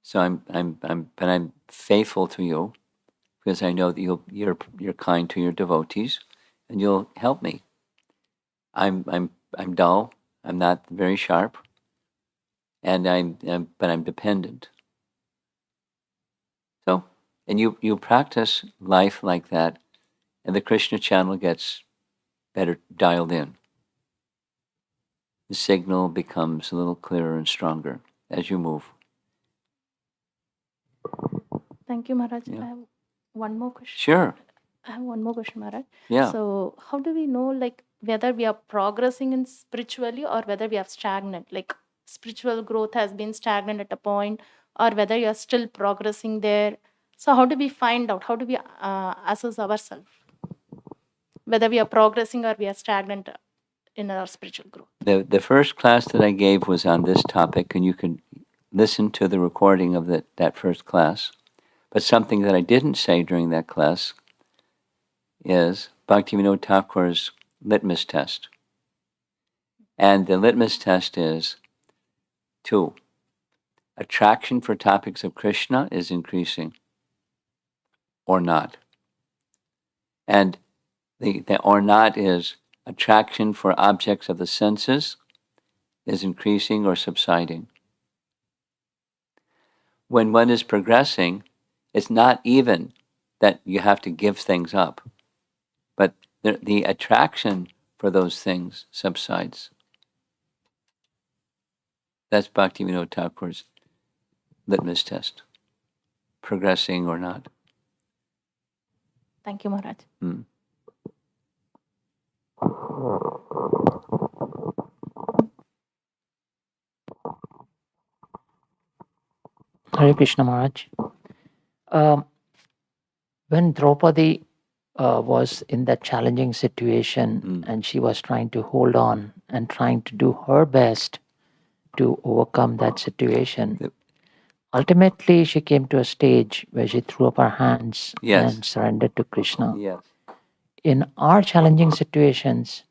Speaker 1: So I'm faithful to you because I know that you're kind to your devotees, and you'll help me. I'm dull. I'm not very sharp, and but I'm dependent. So, and you practice life like that, and the Krishna channel gets better dialed in. The signal becomes a little clearer and stronger as you move.
Speaker 3: Thank you, Maharaj.
Speaker 1: Yeah.
Speaker 3: I have one more question.
Speaker 1: Sure.
Speaker 3: I have one more question, Maharaj.
Speaker 1: Yeah.
Speaker 3: So, how do we know, like, whether we are progressing in spiritually or whether we are stagnant? Like, spiritual growth has been stagnant at a point, or whether you are still progressing there. So, how do we find out? How do we assess ourselves whether we are progressing or we are stagnant in our spiritual growth?
Speaker 1: The first class that I gave was on this topic, and you can listen to the recording of that first class. But something that I didn't say during that class is Bhaktivinoda Thakur's litmus test. And the litmus test is 2. Attraction for topics of Krishna is increasing or not. And the or not is attraction for objects of the senses is increasing or subsiding. When one is progressing, it's not even that you have to give things up, but the attraction for those things subsides. That's Bhaktivinoda Thakur's litmus test, progressing or not.
Speaker 3: Thank you, Maharaj.
Speaker 4: Hare Krishna Maharaj. When Draupadi was in that challenging situation and she was trying to hold on and trying to do her best to overcome that situation, ultimately she came to a stage where she threw up her hands and surrendered to Krishna.
Speaker 1: Yes.
Speaker 4: In our challenging situations,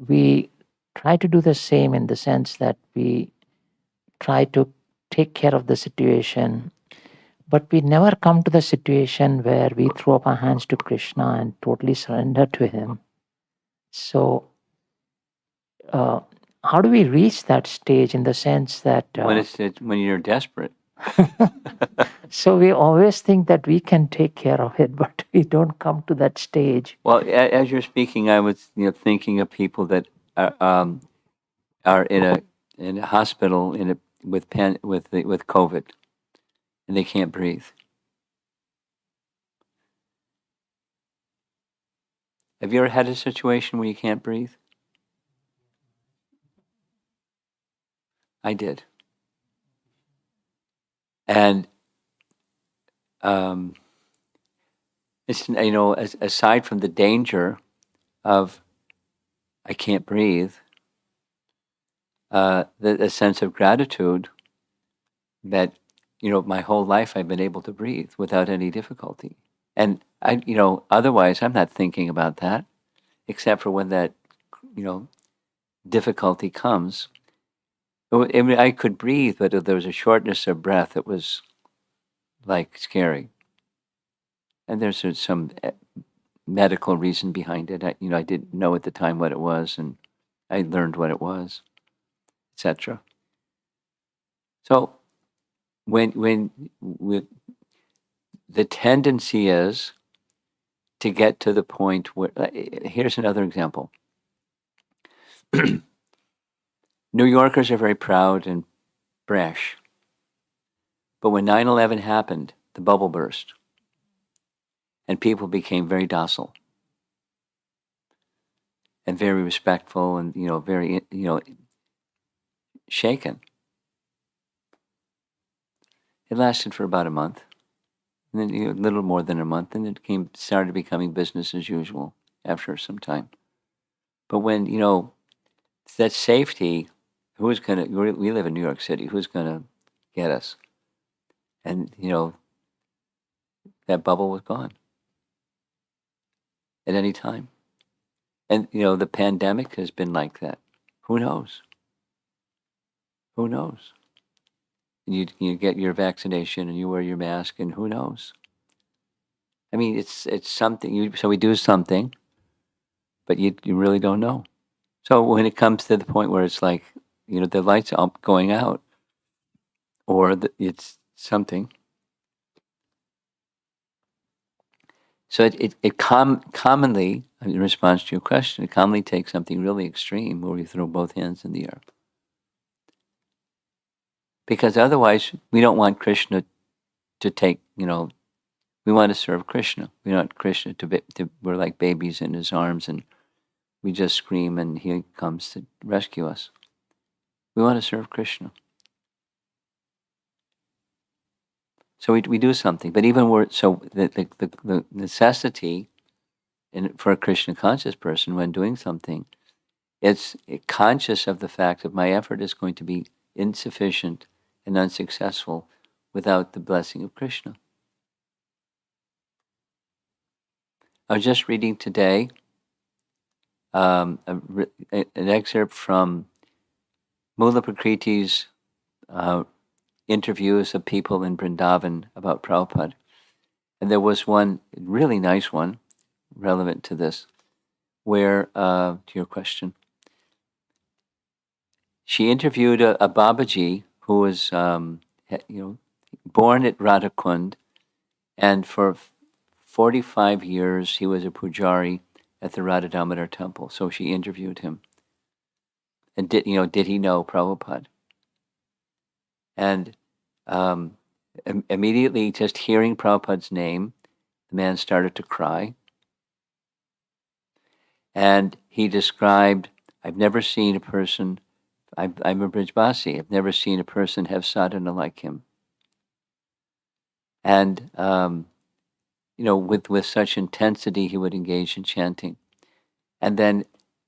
Speaker 4: we try to do the same in the sense that we try to take care of the situation. But we never come to the situation where we throw up our hands to Krishna and totally surrender to Him. So, how do we reach that stage in the sense that
Speaker 1: when you're desperate.
Speaker 4: so we always think that we can take care of it, but we don't come to that stage.
Speaker 1: Well, as you're speaking, I was thinking of people that are in a hospital with COVID, and they can't breathe. Have you ever had a situation where you can't breathe? I did. And it's aside from the danger of I can't breathe, the sense of gratitude that my whole life I've been able to breathe without any difficulty, and otherwise I'm not thinking about that, except for when that difficulty comes. I mean, I could breathe, but there was a shortness of breath that was like scary. And there's some medical reason behind it. I didn't know at the time what it was, and I learned what it was, etc. So when the tendency is to get to the point where, here's another example. New Yorkers are very proud and brash. But when 9/11 happened, the bubble burst. And people became very docile and very respectful and, very, shaken. It lasted for about a month, and then a little more than a month, and it started becoming business as usual after some time. But when, that safety, we live in New York City, who's going to get us? And, that bubble was gone at any time. And, the pandemic has been like that. Who knows? Who knows? And you get your vaccination and you wear your mask, and who knows? I mean, it's something. So we do something, but you really don't know. So when it comes to the point where it's like, the lights are going out, or it's something. So it commonly, in response to your question, it commonly takes something really extreme where we throw both hands in the air. Because otherwise, we don't want Krishna to take, we want to serve Krishna. We want Krishna we're like babies in his arms and we just scream and he comes to rescue us. We want to serve Krishna. So we do something. But even the necessity for a Krishna conscious person when doing something, it's conscious of the fact that my effort is going to be insufficient and unsuccessful without the blessing of Krishna. I was just reading today an excerpt from Mula Prakriti's interviews of people in Vrindavan about Prabhupada. And there was one really nice one relevant to this, where, to your question, she interviewed a Babaji who was, born at Radhakund, and for 45 years he was a pujari at the Radha Damodar temple. So she interviewed him. And did he know Prabhupada? And immediately, just hearing Prabhupada's name, the man started to cry. And he described, I've never seen a person, I'm a Brijbasi, I've never seen a person have sadhana like him. And, with such intensity, he would engage in chanting. And then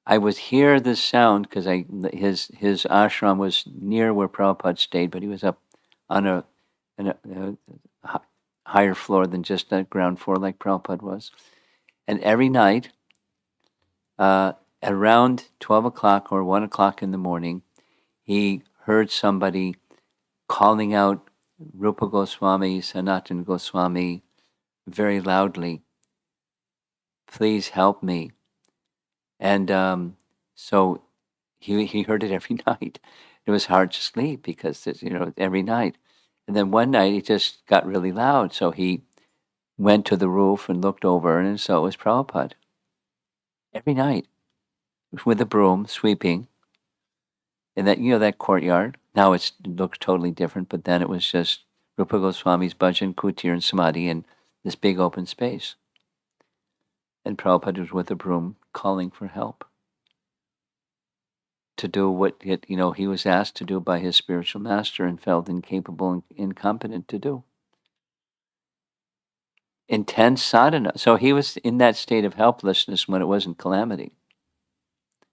Speaker 1: I would hear this sound because his ashram was near where Prabhupada stayed, but he was up on a higher floor than just the ground floor like Prabhupada was. And every night, around 12 o'clock or 1 o'clock in the morning, he heard somebody calling out Rupa Goswami, Sanatana Goswami, very loudly, "Please help me." And so he heard it every night. It was hard to sleep because every night. And then one night it just got really loud, so he went to the roof and looked over, and so it was Prabhupada. Every night, with a broom, sweeping in that courtyard. Now it looks totally different, but then it was just Rupa Goswami's bhajan, kutir, and samadhi, and this big open space. And Prabhupada was with a broom calling for help to do what he was asked to do by his spiritual master and felt incapable and incompetent to do. Intense sadhana. So he was in that state of helplessness when it wasn't calamity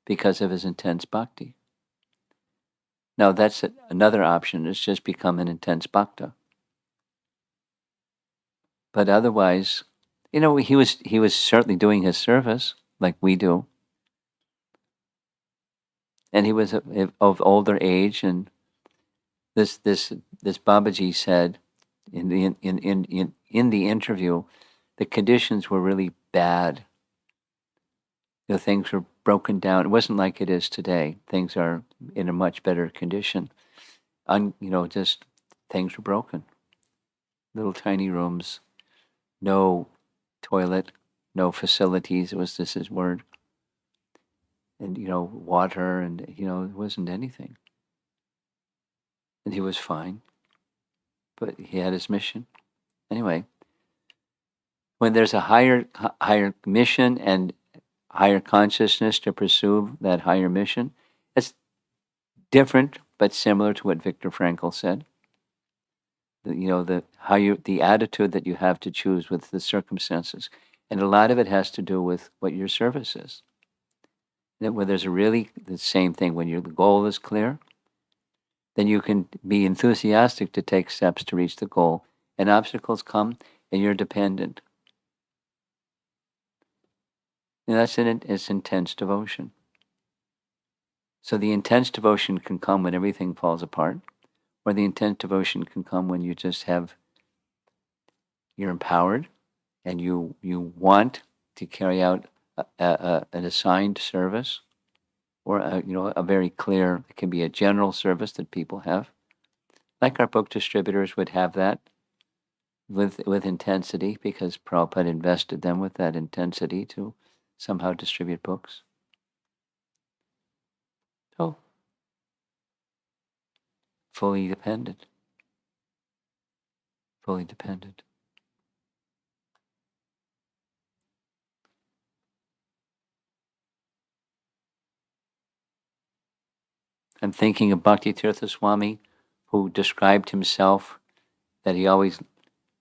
Speaker 1: because of his intense bhakti. Now that's another option, is just become an intense bhakta. But otherwise, he was certainly doing his service like we do. And he was of older age, and this Babaji said in the interview, the conditions were really bad. Things were broken down. It wasn't like it is today. Things are in a much better condition. Just things were broken. Little tiny rooms, no toilet, no facilities. It was just his word. And water, and it wasn't anything. And he was fine, but he had his mission anyway. When there's a higher mission and higher consciousness to pursue that higher mission, it's different but similar to what Viktor Frankl said. The attitude that you have to choose with the circumstances, and a lot of it has to do with what your service is. That when there's the same thing, when the goal is clear, then you can be enthusiastic to take steps to reach the goal, and obstacles come, and you're dependent. And it's intense devotion. So the intense devotion can come when everything falls apart, or the intense devotion can come when you're empowered, and you want to carry out an assigned service, or a very clear. It can be a general service that people have, like our book distributors would have that with intensity, because Prabhupada invested them with that intensity to somehow distribute books. So fully dependent. Fully dependent. I'm thinking of Bhakti Tirtha Swami, who described himself that he always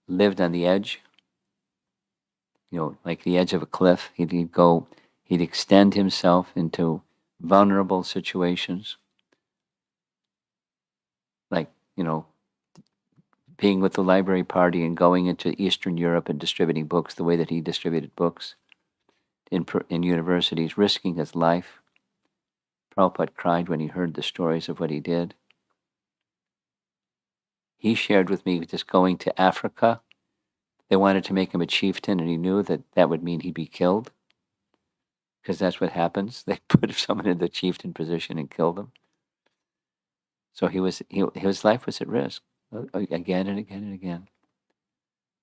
Speaker 1: lived on the edge, like the edge of a cliff. He'd extend himself into vulnerable situations, like, being with the library party and going into Eastern Europe and distributing books the way that he distributed books in universities, risking his life. Prabhupada cried when he heard the stories of what he did. He shared with me just going to Africa. They wanted to make him a chieftain, and he knew that would mean he'd be killed, because that's what happens. They put someone in the chieftain position and kill them. So his life was at risk again and again and again.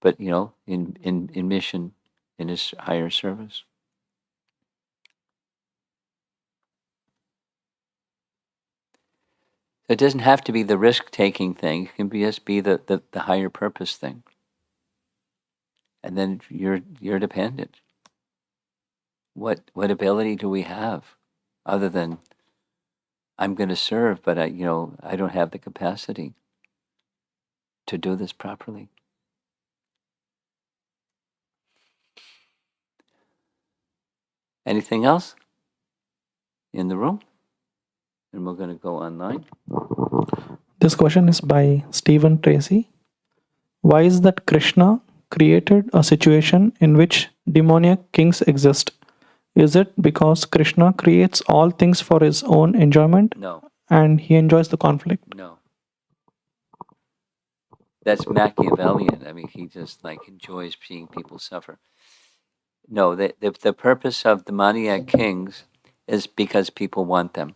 Speaker 1: But in mission, in his higher service. It doesn't have to be the risk-taking thing. It can just be the higher purpose thing. And then you're dependent. What ability do we have other than I'm going to serve, but I don't have the capacity to do this properly. Anything else in the room? And we're going to go online.
Speaker 2: This question is by Stephen Tracy. Why is that Krishna created a situation in which demoniac kings exist? Is it because Krishna creates all things for his own enjoyment?
Speaker 1: No.
Speaker 2: And he enjoys the conflict?
Speaker 1: No. That's Machiavellian. I mean, he just like enjoys seeing people suffer. No, the purpose of demoniac kings is because people want them.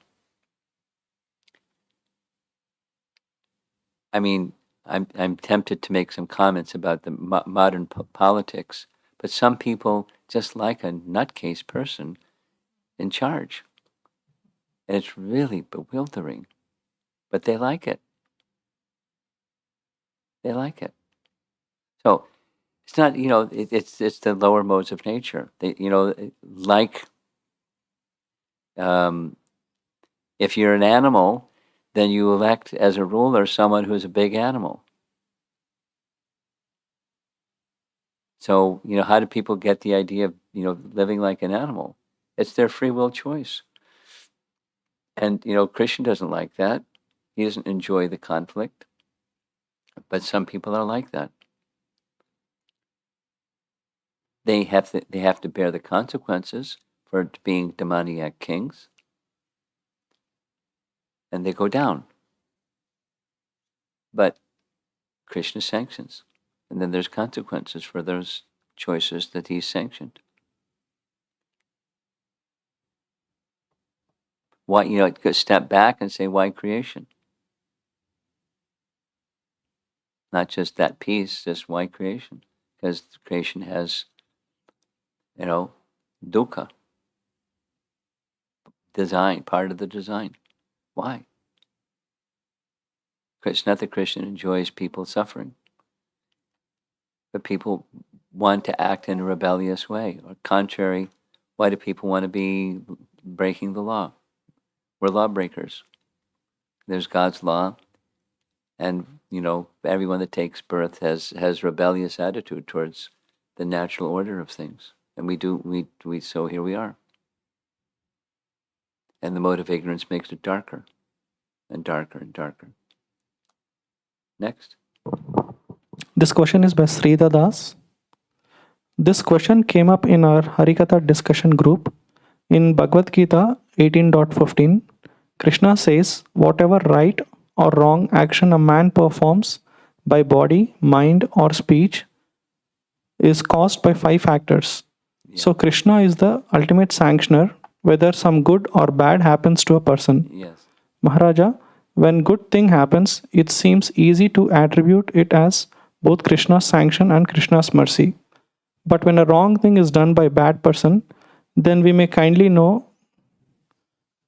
Speaker 1: I mean, I'm tempted to make some comments about the modern politics, but some people just like a nutcase person in charge, and it's really bewildering. But they like it. They like it. So it's not, it's the lower modes of nature. They, like if you're an animal, then you elect as a ruler someone who's a big animal. So, how do people get the idea of, living like an animal? It's their free will choice. And, Christian doesn't like that. He doesn't enjoy the conflict. But some people are like that. They have to bear the consequences for being demoniac kings. And they go down. But Krishna sanctions. And then there's consequences for those choices that he's sanctioned. Why, step back and say, why creation? Not just that piece, just why creation? Because creation has, dukkha, design, part of the design. Why? It's not that Krishna enjoys people suffering, but people want to act in a rebellious way. Or contrary, why do people want to be breaking the law? We're lawbreakers. There's God's law, and everyone that takes birth has rebellious attitude towards the natural order of things, and we so here we are. And the mode of ignorance makes it darker and darker and darker. Next.
Speaker 2: This question is by Srida Das. This question came up in our Harikatha discussion group. In Bhagavad Gita 18.15, Krishna says, whatever right or wrong action a man performs by body, mind, or speech is caused by 5 factors.
Speaker 1: Yeah.
Speaker 2: So Krishna is the ultimate sanctioner, whether some good or bad happens to a person.
Speaker 1: Yes.
Speaker 2: Maharaja, when good thing happens, it seems easy to attribute it as both Krishna's sanction and Krishna's mercy. But when a wrong thing is done by a bad person, then we may kindly know,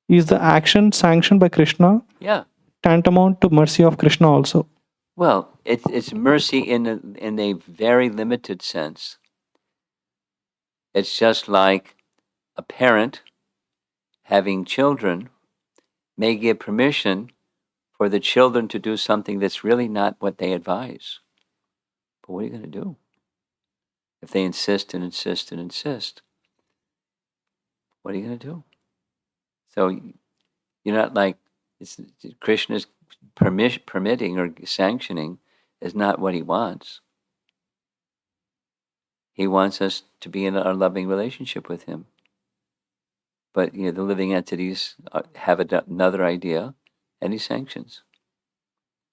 Speaker 2: is the action sanctioned by Krishna
Speaker 1: Yeah.
Speaker 2: tantamount to mercy of Krishna also?
Speaker 1: Well, it's mercy in a very limited sense. It's just like a parent having children may give permission for the children to do something that's really not what they advise. But what are you going to do? If they insist and insist and insist, what are you going to do? So you're not like, Krishna's permitting or sanctioning is not what he wants. He wants us to be in a loving relationship with him. But the living entities have another idea, and he sanctions.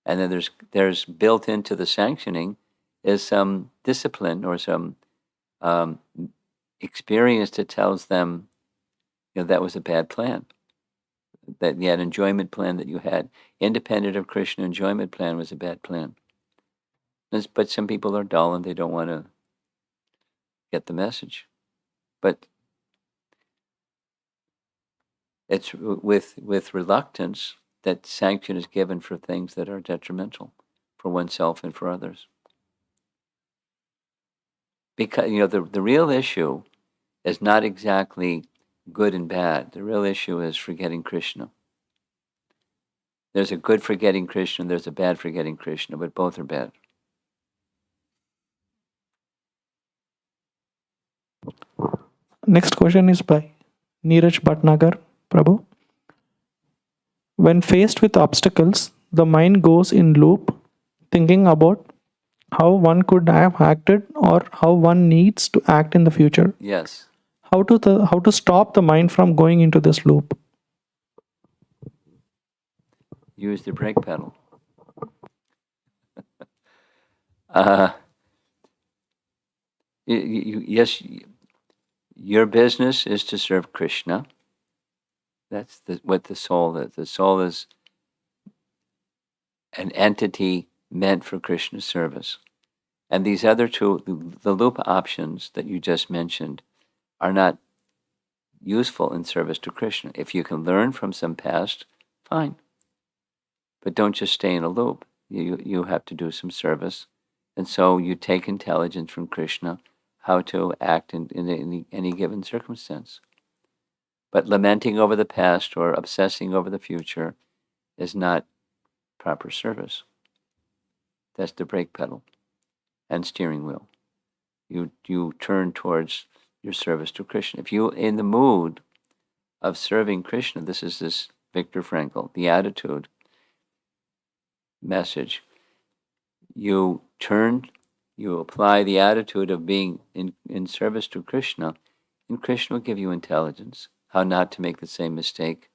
Speaker 1: And then there's built into the sanctioning is some discipline or some experience that tells them, that was a bad plan. That enjoyment plan that you had, independent of Krishna, enjoyment plan was a bad plan. But some people are dull and they don't want to get the message. But it's with reluctance that sanction is given for things that are detrimental for oneself and for others. Because the real issue is not exactly good and bad. The real issue is forgetting Krishna. There's a good forgetting Krishna, there's a bad forgetting Krishna, but both are bad.
Speaker 2: Next question is by Neeraj Bhatnagar, Prabhu. When faced with obstacles, the mind goes in loop, thinking about how one could have acted or how one needs to act in the future.
Speaker 1: Yes.
Speaker 2: How to stop the mind from going into this loop?
Speaker 1: Use the brake pedal. Uh, yes, your business is to serve Krishna. That's what the soul is. The soul is an entity meant for Krishna's service. And these other two, the loop options that you just mentioned, are not useful in service to Krishna. If you can learn from some past, fine. But don't just stay in a loop. You have to do some service. And so you take intelligence from Krishna, how to act in any given circumstance. But lamenting over the past or obsessing over the future is not proper service. That's the brake pedal and steering wheel. You turn towards your service to Krishna. If you're in the mood of serving Krishna, this is this Viktor Frankl, the attitude message. You apply the attitude of being in service to Krishna, and Krishna will give you intelligence, how not to make the same mistake.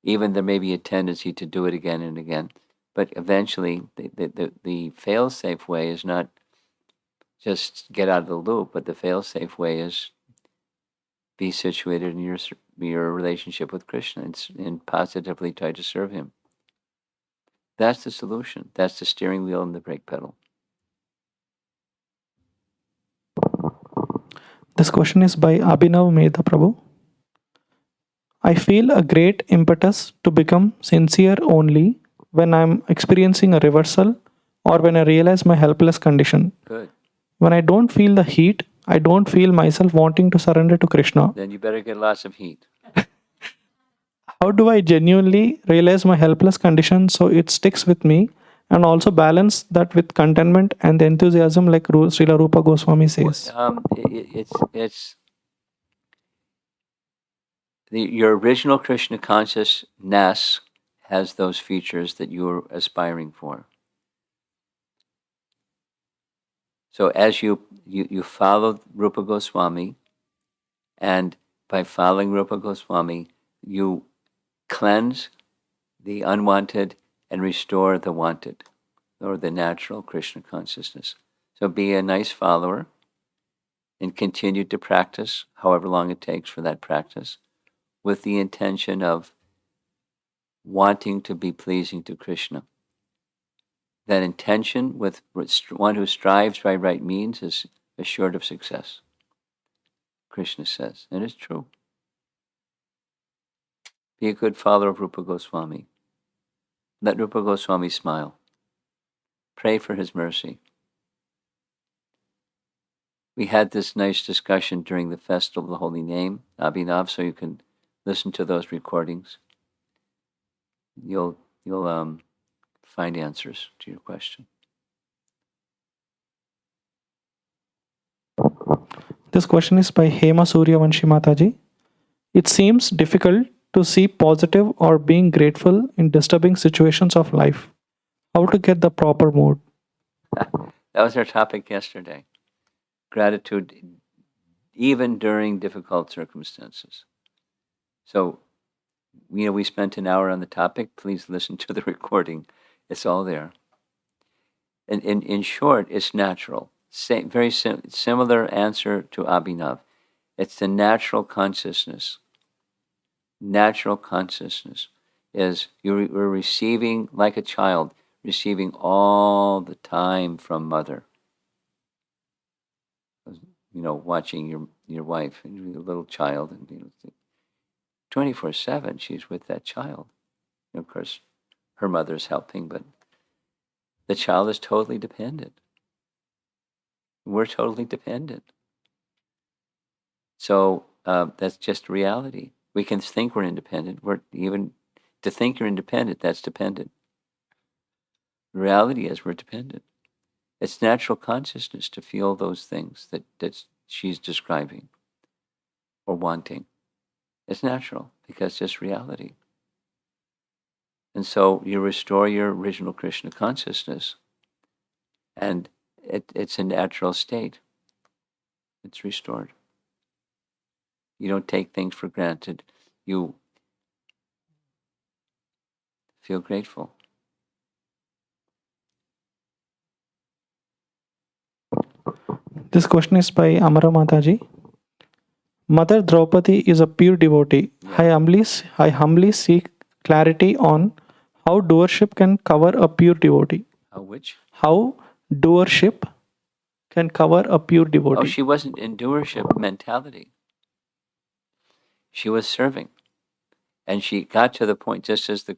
Speaker 1: Even there may be a tendency to do it again and again, but eventually the fail-safe way is not just get out of the loop, but the fail-safe way is be situated in your relationship with Krishna and positively try to serve him. That's the solution. That's the steering wheel and the brake pedal.
Speaker 2: This question is by Abhinav Mehta Prabhu. I feel a great impetus to become sincere only when I'm experiencing a reversal or when I realize my helpless condition.
Speaker 1: Good.
Speaker 2: When I don't feel the heat, I don't feel myself wanting to surrender to Krishna.
Speaker 1: Then you better get lots of heat.
Speaker 2: How do I genuinely realize my helpless condition so it sticks with me and also balance that with contentment and the enthusiasm like Srila Rupa Goswami says?
Speaker 1: It's your original Krishna consciousness has those features that you're aspiring for. So as you follow Rupa Goswami, and by following Rupa Goswami, you cleanse the unwanted and restore the wanted, or the natural Krishna consciousness. So be a nice follower and continue to practice however long it takes for that practice, with the intention of wanting to be pleasing to Krishna. That intention with one who strives by right means is assured of success, Krishna says, and it's true. Be a good follower of Rupa Goswami. Let Rupa Goswami smile. Pray for his mercy. We had this nice discussion during the Festival of the Holy Name, Abhinav, so you can listen to those recordings. You'll find answers to your question.
Speaker 2: This question is by Hema Suryavanshi Mataji. It seems difficult to see positive or being grateful in disturbing situations of life. How to get the proper mood?
Speaker 1: That was our topic yesterday. Gratitude even during difficult circumstances. So, we spent an hour on the topic. Please listen to the recording. It's all there. And in short, it's natural. Very similar answer to Abhinav. It's the natural consciousness. Natural consciousness is you're receiving, like a child, receiving all the time from mother. Watching your wife and your little child, and 24/7 she's with that child. Of course, her mother's helping, but the child is totally dependent. We're totally dependent. So that's just reality. We can think we're independent. To think you're independent, that's dependent. The reality is we're dependent. It's natural consciousness to feel those things that she's describing or wanting. It's natural because it's just reality. And so you restore your original Krishna consciousness, and it's a natural state. It's restored. You don't take things for granted. You feel grateful.
Speaker 2: This question is by Amara Mataji. Mother Draupadi is a pure devotee. I humbly seek clarity on how doership can cover a pure devotee. How doership can cover a pure devotee.
Speaker 1: Oh, she wasn't in doership mentality. She was serving. And she got to the point, just as the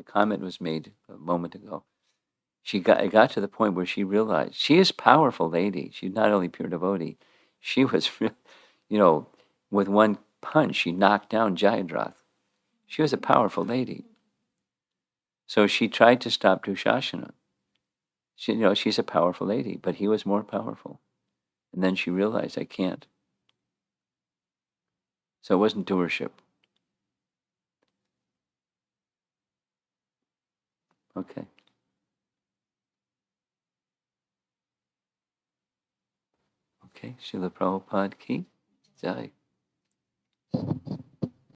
Speaker 1: comment was made a moment ago, it got to the point where she realized she is a powerful lady. She's not only pure devotee, she was, with one punch, she knocked down Jayadratha. She was a powerful lady. So she tried to stop Dushasana. She's a powerful lady, but he was more powerful. And then she realized, I can't. So it wasn't doership. Okay. Okay, Srila Prabhupada ki jai.